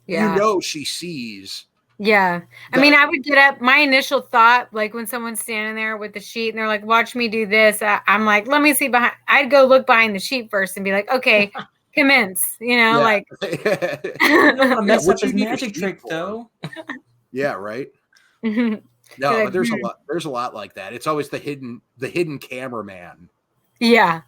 [SPEAKER 1] she sees.
[SPEAKER 3] Yeah. I mean, I would get up. My initial thought, like when someone's standing there with the sheet and they're like, watch me do this. I'm like, let me see behind. I'd go look behind the sheet first and be like, okay, commence, like.
[SPEAKER 2] You don't want to mess up his magic trick though.
[SPEAKER 1] Yeah. Right. No, but there's a lot like that. It's always the hidden cameraman.
[SPEAKER 3] Yeah.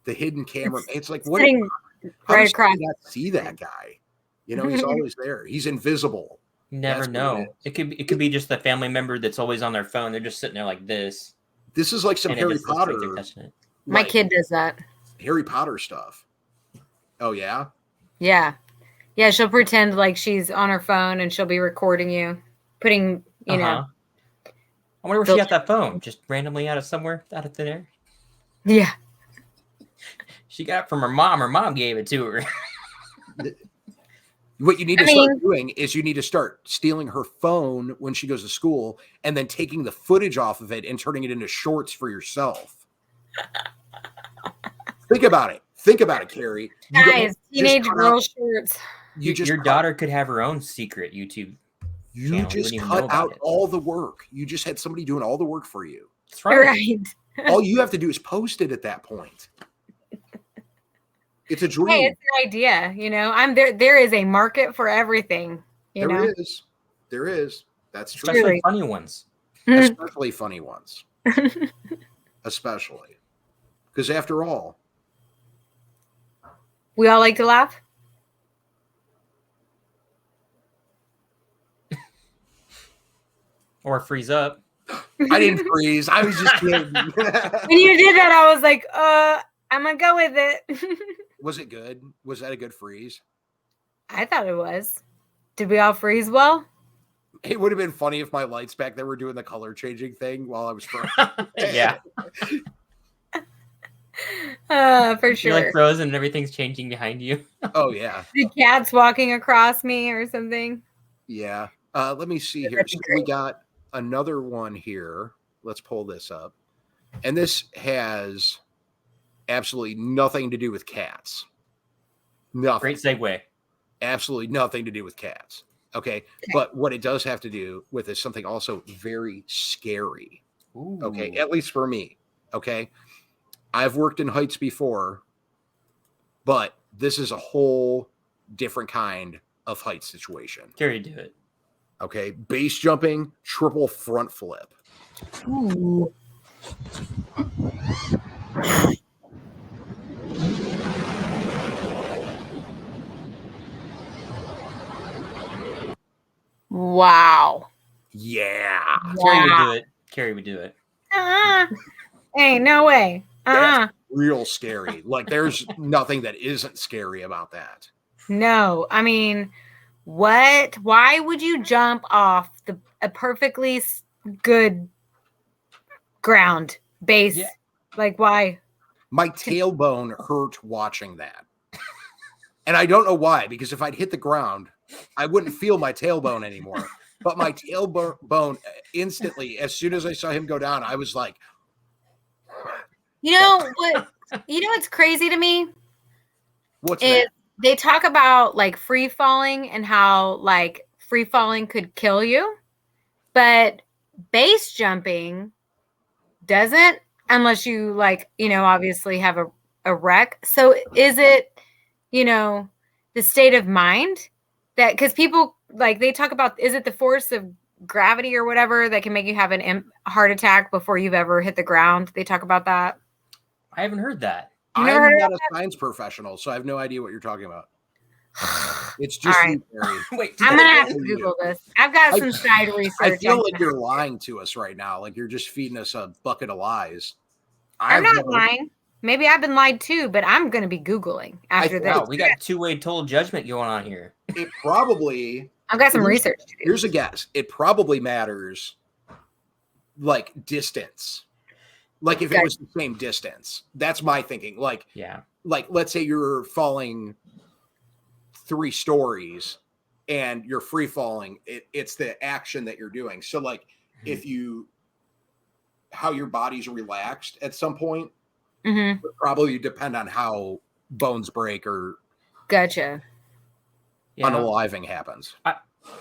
[SPEAKER 1] The hidden camera. It's like, what?
[SPEAKER 3] How right across.
[SPEAKER 1] You not see that guy? He's always there. He's invisible.
[SPEAKER 2] You never know. It could be just the family member that's always on their phone. They're just sitting there like this.
[SPEAKER 1] This is like some Harry Potter.
[SPEAKER 3] Like my kid does that.
[SPEAKER 1] Harry Potter stuff. Oh yeah?
[SPEAKER 3] Yeah. Yeah, she'll pretend like she's on her phone and she'll be recording you, putting, know.
[SPEAKER 2] I wonder where she got that phone. Just randomly out of thin air.
[SPEAKER 3] Yeah.
[SPEAKER 2] She got it from her mom. Her mom gave it to her.
[SPEAKER 1] What you need to start doing is you need to start stealing her phone when she goes to school and then taking the footage off of it and turning it into shorts for yourself. Think about it, Carrie.
[SPEAKER 3] Guys, teenage girl shorts.
[SPEAKER 2] Your daughter could have her own secret YouTube channel.
[SPEAKER 1] You just cut out all the work. You just had somebody doing all the work for you.
[SPEAKER 2] That's right.
[SPEAKER 1] All you have to do is post it at that point. It's a dream.
[SPEAKER 3] Hey, it's an idea, I'm there. There is a market for everything.
[SPEAKER 1] There is. That's true.
[SPEAKER 2] Especially funny ones.
[SPEAKER 1] Especially funny ones. Especially. Because after all,
[SPEAKER 3] we all like to laugh.
[SPEAKER 2] Or freeze up.
[SPEAKER 1] I didn't freeze. I was just kidding.
[SPEAKER 3] When you did that, I was like, I'm going to go with it.
[SPEAKER 1] Was it good? Was that a good freeze?
[SPEAKER 3] I thought it was. Did we all freeze well?
[SPEAKER 1] It would have been funny if my lights back there were doing the color changing thing while I was frozen.
[SPEAKER 2] Yeah.
[SPEAKER 3] For sure.
[SPEAKER 2] You're like frozen and everything's changing behind you.
[SPEAKER 1] Oh, yeah.
[SPEAKER 3] The cat's walking across me or something.
[SPEAKER 1] Yeah. Let me see here. So we got another one here. Let's pull this up. And this has absolutely nothing to do with cats. Nothing.
[SPEAKER 2] Great segue.
[SPEAKER 1] Absolutely nothing to do with cats. Okay. But what it does have to do with is something also very scary.
[SPEAKER 2] Ooh.
[SPEAKER 1] Okay. At least for me. Okay. I've worked in heights before, but this is a whole different kind of height situation.
[SPEAKER 2] Carrie, do it.
[SPEAKER 1] Okay. Base jumping, triple front flip.
[SPEAKER 3] Ooh. Wow.
[SPEAKER 1] Yeah.
[SPEAKER 2] Carrie would do it.
[SPEAKER 3] Hey, no way.
[SPEAKER 1] That's real scary. Like there's nothing that isn't scary about that.
[SPEAKER 3] No. I mean, what? Why would you jump off a perfectly good ground base? Yeah. Like why?
[SPEAKER 1] My tailbone hurt watching that. And I don't know why, because if I'd hit the ground, I wouldn't feel my tailbone anymore. But my tailbone instantly, as soon as I saw him go down, I was like,
[SPEAKER 3] you know what? What's crazy to me?
[SPEAKER 1] What's that?
[SPEAKER 3] They talk about like free falling and how like free falling could kill you, but base jumping doesn't unless you like, obviously have a wreck. So is it, the state of mind that, because people like they talk about, is it the force of gravity or whatever that can make you have a heart attack before you've ever hit the ground? They talk about that.
[SPEAKER 2] I haven't heard that.
[SPEAKER 1] I'm not a science professional, so I have no idea what you're talking about. It's just
[SPEAKER 3] right.
[SPEAKER 2] Wait,
[SPEAKER 3] I'm gonna have to Google this. I've got some side research.
[SPEAKER 1] I feel like you're lying to us right now. Like you're just feeding us a bucket of lies.
[SPEAKER 3] I'm not lying. Maybe I've been lied to, but I'm going to be Googling after this.
[SPEAKER 2] Wow, we got two-way total judgment going on here.
[SPEAKER 1] It probably...
[SPEAKER 3] I've got some research to do.
[SPEAKER 1] Here's a guess. It probably matters, like, distance. Like, if it was the same distance. That's my thinking. Like,
[SPEAKER 2] yeah.
[SPEAKER 1] Like, let's say you're falling 3 stories, and you're free falling, it's the action that you're doing. So like if you, how your body's relaxed at some point, would probably depend on how bones break or
[SPEAKER 3] gotcha.
[SPEAKER 1] unaliving happens.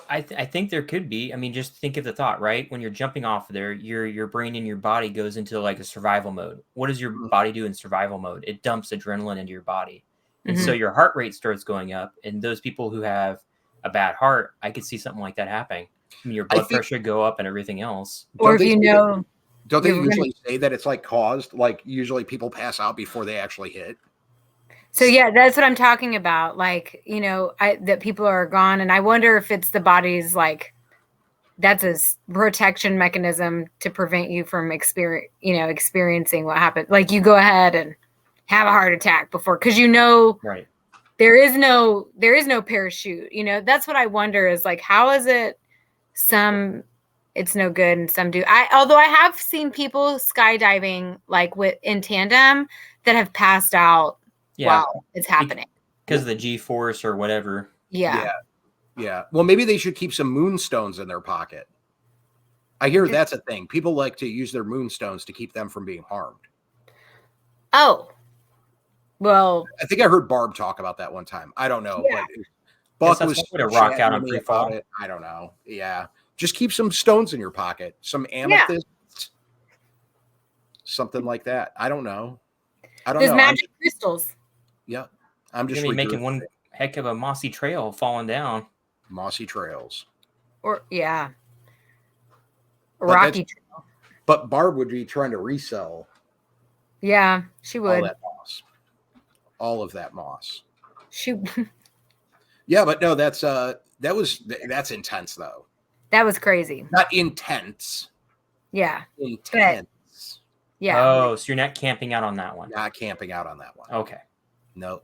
[SPEAKER 2] I think there could be. I mean, just think of the thought, right? When you're jumping off there, your brain and your body goes into like a survival mode. What does your body do in survival mode? It dumps adrenaline into your body. And so your heart rate starts going up. And those people who have a bad heart, I could see something like that happening. I mean, your blood pressure go up and everything else.
[SPEAKER 3] Or if you know,
[SPEAKER 1] don't they usually say that it's like caused, like usually people pass out before they actually hit?
[SPEAKER 3] So yeah, that's what I'm talking about. Like, you know, that people are gone, and I wonder if it's the body's like, that's a protection mechanism to prevent you from experiencing what happened. Like you go ahead and have a heart attack before, because you know,
[SPEAKER 2] right?
[SPEAKER 3] There is no parachute. You know, that's what I wonder is like, how is it? Some it's no good, and some do. Although I have seen people skydiving like in tandem that have passed out.
[SPEAKER 2] Yeah.
[SPEAKER 3] Wow, it's happening
[SPEAKER 2] because of the G-force or whatever.
[SPEAKER 3] Yeah.
[SPEAKER 1] Well, maybe they should keep some moonstones in their pocket. I hear that's a thing. People like to use their moonstones to keep them from being harmed.
[SPEAKER 3] Oh, well,
[SPEAKER 1] I think I heard Barb talk about that one time. I don't know.
[SPEAKER 3] Yeah.
[SPEAKER 1] But Buck was
[SPEAKER 2] to rock out on free fall.
[SPEAKER 1] I don't know. Yeah, just keep some stones in your pocket, some amethyst, something like that. I don't know.
[SPEAKER 3] There's magic crystals.
[SPEAKER 1] Yeah, I'm just
[SPEAKER 2] making one heck of a mossy trail falling down.
[SPEAKER 1] Mossy trails.
[SPEAKER 3] Or rocky trail.
[SPEAKER 1] But Barb would be trying to resell.
[SPEAKER 3] Yeah, she would.
[SPEAKER 1] All of that moss.
[SPEAKER 3] Yeah,
[SPEAKER 1] but no, that's intense though.
[SPEAKER 3] That was crazy.
[SPEAKER 1] Not intense.
[SPEAKER 3] Yeah.
[SPEAKER 1] Intense.
[SPEAKER 3] Yeah.
[SPEAKER 2] Oh, so you're not camping out on that one.
[SPEAKER 1] Not camping out on that one.
[SPEAKER 2] Okay.
[SPEAKER 1] No.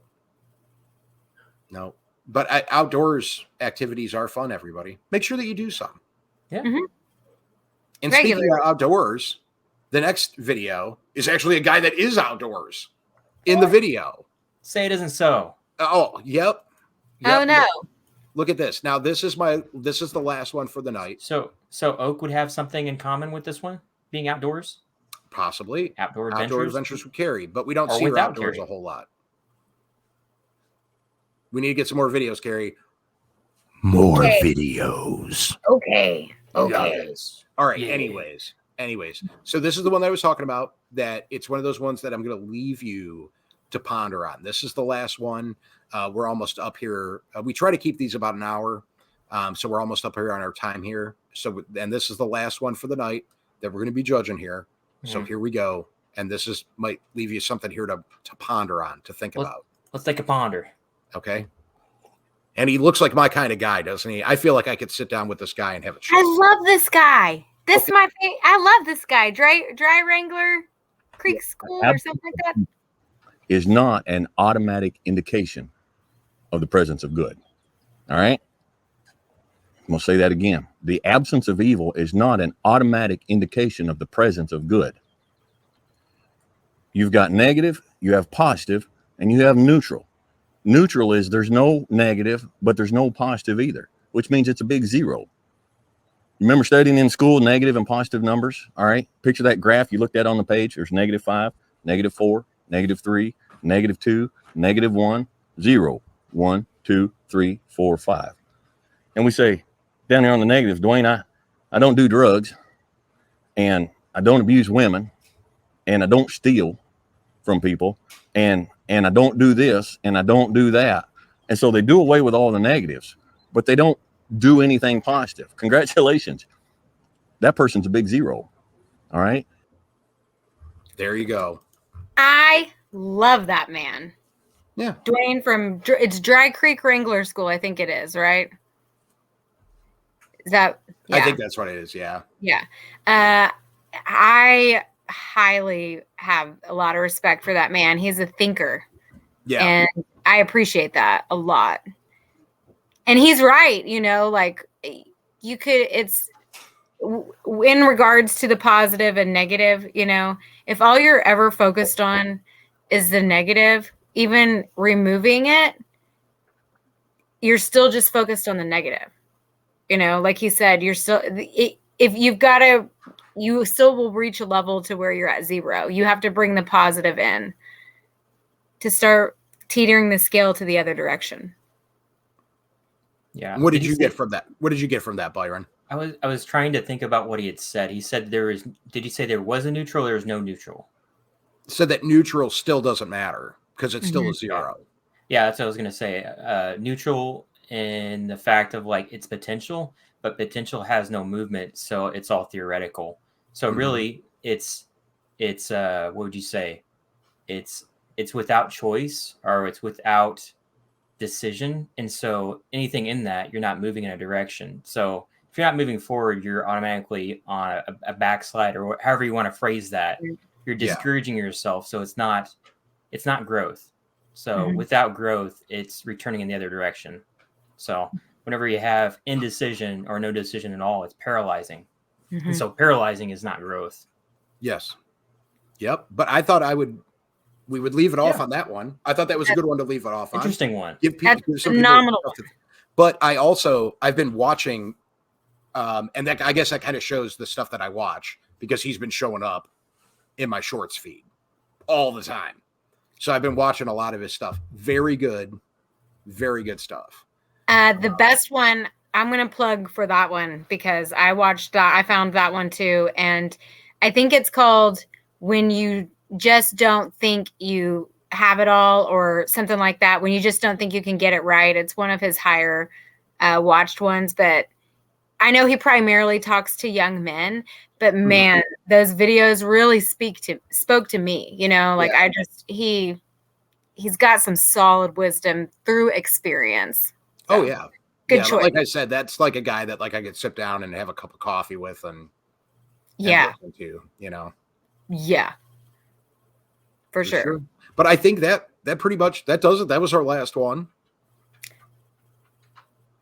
[SPEAKER 1] But outdoors activities are fun, everybody. Make sure that you do some.
[SPEAKER 2] Yeah.
[SPEAKER 1] And speaking of outdoors, the next video is actually a guy that is outdoors in the video.
[SPEAKER 2] Say it isn't so.
[SPEAKER 1] Oh, yep.
[SPEAKER 3] Oh no.
[SPEAKER 1] Look at this. Now this is the last one for the night.
[SPEAKER 2] So Oak would have something in common with this one, being outdoors?
[SPEAKER 1] Possibly.
[SPEAKER 2] Outdoor
[SPEAKER 1] adventures with Carrie, but we don't see her outdoors a whole lot. We need to get some more videos, Carrie. More videos.
[SPEAKER 3] Okay.
[SPEAKER 1] Yes. All right. Yeah. Anyways. So this is the one that I was talking about, that it's one of those ones that I'm going to leave you to ponder on. This is the last one. We're almost up here. We try to keep these about an hour. So we're almost up here on our time here. So, and this is the last one for the night that we're going to be judging here. So here we go. And this might leave you something here to ponder on, to think about.
[SPEAKER 2] Let's take a ponder.
[SPEAKER 1] Okay. And he looks like my kind of guy, doesn't he? I feel like I could sit down with this guy and have a chat.
[SPEAKER 3] I love this guy. I love this guy. Dry Wrangler Creek School or something like that.
[SPEAKER 7] Is not an automatic indication of the presence of good. All right. I'm going to say that again. The absence of evil is not an automatic indication of the presence of good. You've got negative, you have positive, and you have neutral. Neutral is there's no negative, but there's no positive either, which means it's a big zero. Remember studying in school, negative and positive numbers? All right. Picture that graph you looked at on the page. There's -5, -4, -3, -2, -1, 0, 1, 2, 3, 4, 5. And we say down here on the negatives, Dwayne, I don't do drugs, and I don't abuse women, and I don't steal from people, and I don't do this, and I don't do that. And so they do away with all the negatives, but they don't do anything positive. Congratulations. That person's a big zero. All right.
[SPEAKER 1] There you go.
[SPEAKER 3] I love that man.
[SPEAKER 1] Yeah.
[SPEAKER 3] Dwayne it's Dry Creek Wrangler School. I think it is, right? Is that? Yeah.
[SPEAKER 1] I think that's what it is. Yeah.
[SPEAKER 3] Yeah. I highly have a lot of respect for that man. He's a thinker.
[SPEAKER 1] Yeah.
[SPEAKER 3] And I appreciate that a lot. And he's right. Like it's in regards to the positive and negative, if all you're ever focused on is the negative, even removing it, you're still just focused on the negative. You know, like he said, you're still, if you've got to, you still will reach a level to where you're at 0. You have to bring the positive in to start teetering the scale to the other direction.
[SPEAKER 1] Yeah. What did you get from that? What did you get from that, Byron?
[SPEAKER 2] I was trying to think about what he had said. He said did he say there was a neutral or there was no neutral?
[SPEAKER 1] Said that neutral still doesn't matter because it's still a 0.
[SPEAKER 2] Yeah, that's what I was going to say. Neutral in the fact of like its potential, but potential has no movement, so it's all theoretical. So really, it's what would you say? It's without choice, or it's without decision, and so anything in that, you're not moving in a direction. So if you're not moving forward, you're automatically on a backslide, or however you want to phrase that. You're discouraging yourself, so it's not growth. So without growth, it's returning in the other direction. So whenever you have indecision or no decision at all, it's paralyzing. And so paralyzing is not growth.
[SPEAKER 1] Yes. Yep. But I thought we would leave it off on that one. I thought that was a good one to leave it off on.
[SPEAKER 2] Interesting one.
[SPEAKER 1] Give some phenomenal. But I've been watching, and that I guess that kind of shows the stuff that I watch, because he's been showing up in my shorts feed all the time. So I've been watching a lot of his stuff. Very good stuff.
[SPEAKER 3] The best one, I'm going to plug for that one because I watched that. I found that one too. And I think it's called When You Just Don't Think You Have It All, or something like that. When you just don't think you can get it right. It's one of his higher watched ones, but I know he primarily talks to young men, but man, those videos really spoke to me, you know, like he's got some solid wisdom through experience.
[SPEAKER 1] So, yeah.
[SPEAKER 3] Good choice.
[SPEAKER 1] Like I said, that's like a guy that like I could sit down and have a cup of coffee with and listen to, you know.
[SPEAKER 3] Yeah. For sure.
[SPEAKER 1] But I think that pretty much that does it. That was our last one.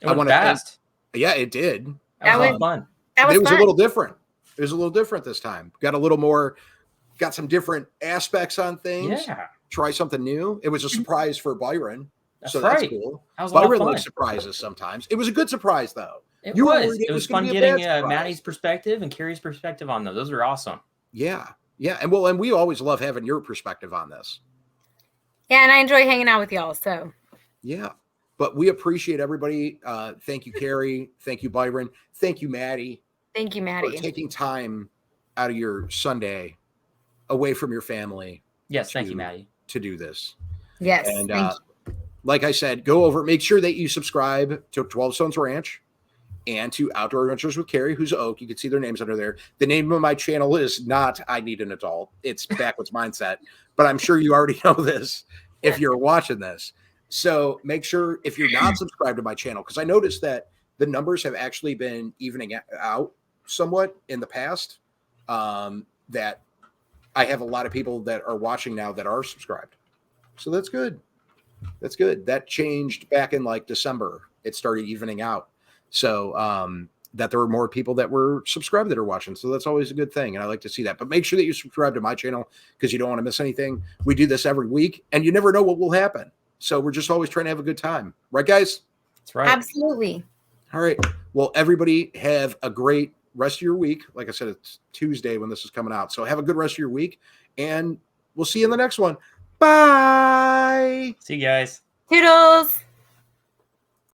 [SPEAKER 2] It went fast.
[SPEAKER 1] Yeah, it did.
[SPEAKER 2] That was fun.
[SPEAKER 1] It was a little different. It was a little different this time. Got some different aspects on things. Yeah. Try something new. It was a surprise for Byron. That's cool. Byron likes surprises sometimes. It was a good surprise though.
[SPEAKER 2] It was fun getting Maddie's perspective and Carrie's perspective on those. Those were awesome.
[SPEAKER 1] Yeah. Yeah. And we always love having your perspective on this.
[SPEAKER 3] Yeah, and I enjoy hanging out with y'all. So
[SPEAKER 1] yeah. But we appreciate everybody. Thank you, Carrie. Thank you, Byron. Thank you, Maddie.
[SPEAKER 3] Thank you, Maddie.
[SPEAKER 1] For taking time out of your Sunday away from your family.
[SPEAKER 2] Yes, thank you, Maddie.
[SPEAKER 1] To do this.
[SPEAKER 3] Yes.
[SPEAKER 1] And like I said, go over, make sure that you subscribe to 12 Stones Ranch and to Outdoor Adventures with Carrie, who's Oak. You can see their names under there. The name of my channel is not I Need an Adult. It's Backwoods Mindset. But I'm sure you already know this if you're watching this. So make sure if you're not subscribed to my channel, because I noticed that the numbers have actually been evening out somewhat in the past, that I have a lot of people that are watching now that are subscribed. So that's good. That's good. That changed back in like December. It started evening out. So that there were more people that were subscribed that are watching. So that's always a good thing. And I like to see that. But make sure that you subscribe to my channel because you don't want to miss anything. We do this every week and you never know what will happen. So we're just always trying to have a good time. Right, guys?
[SPEAKER 2] That's right.
[SPEAKER 3] Absolutely.
[SPEAKER 1] All right. Well, everybody have a great rest of your week. Like I said, it's Tuesday when this is coming out. So have a good rest of your week. And we'll see you in the next one. Bye.
[SPEAKER 2] See you guys.
[SPEAKER 3] Toodles.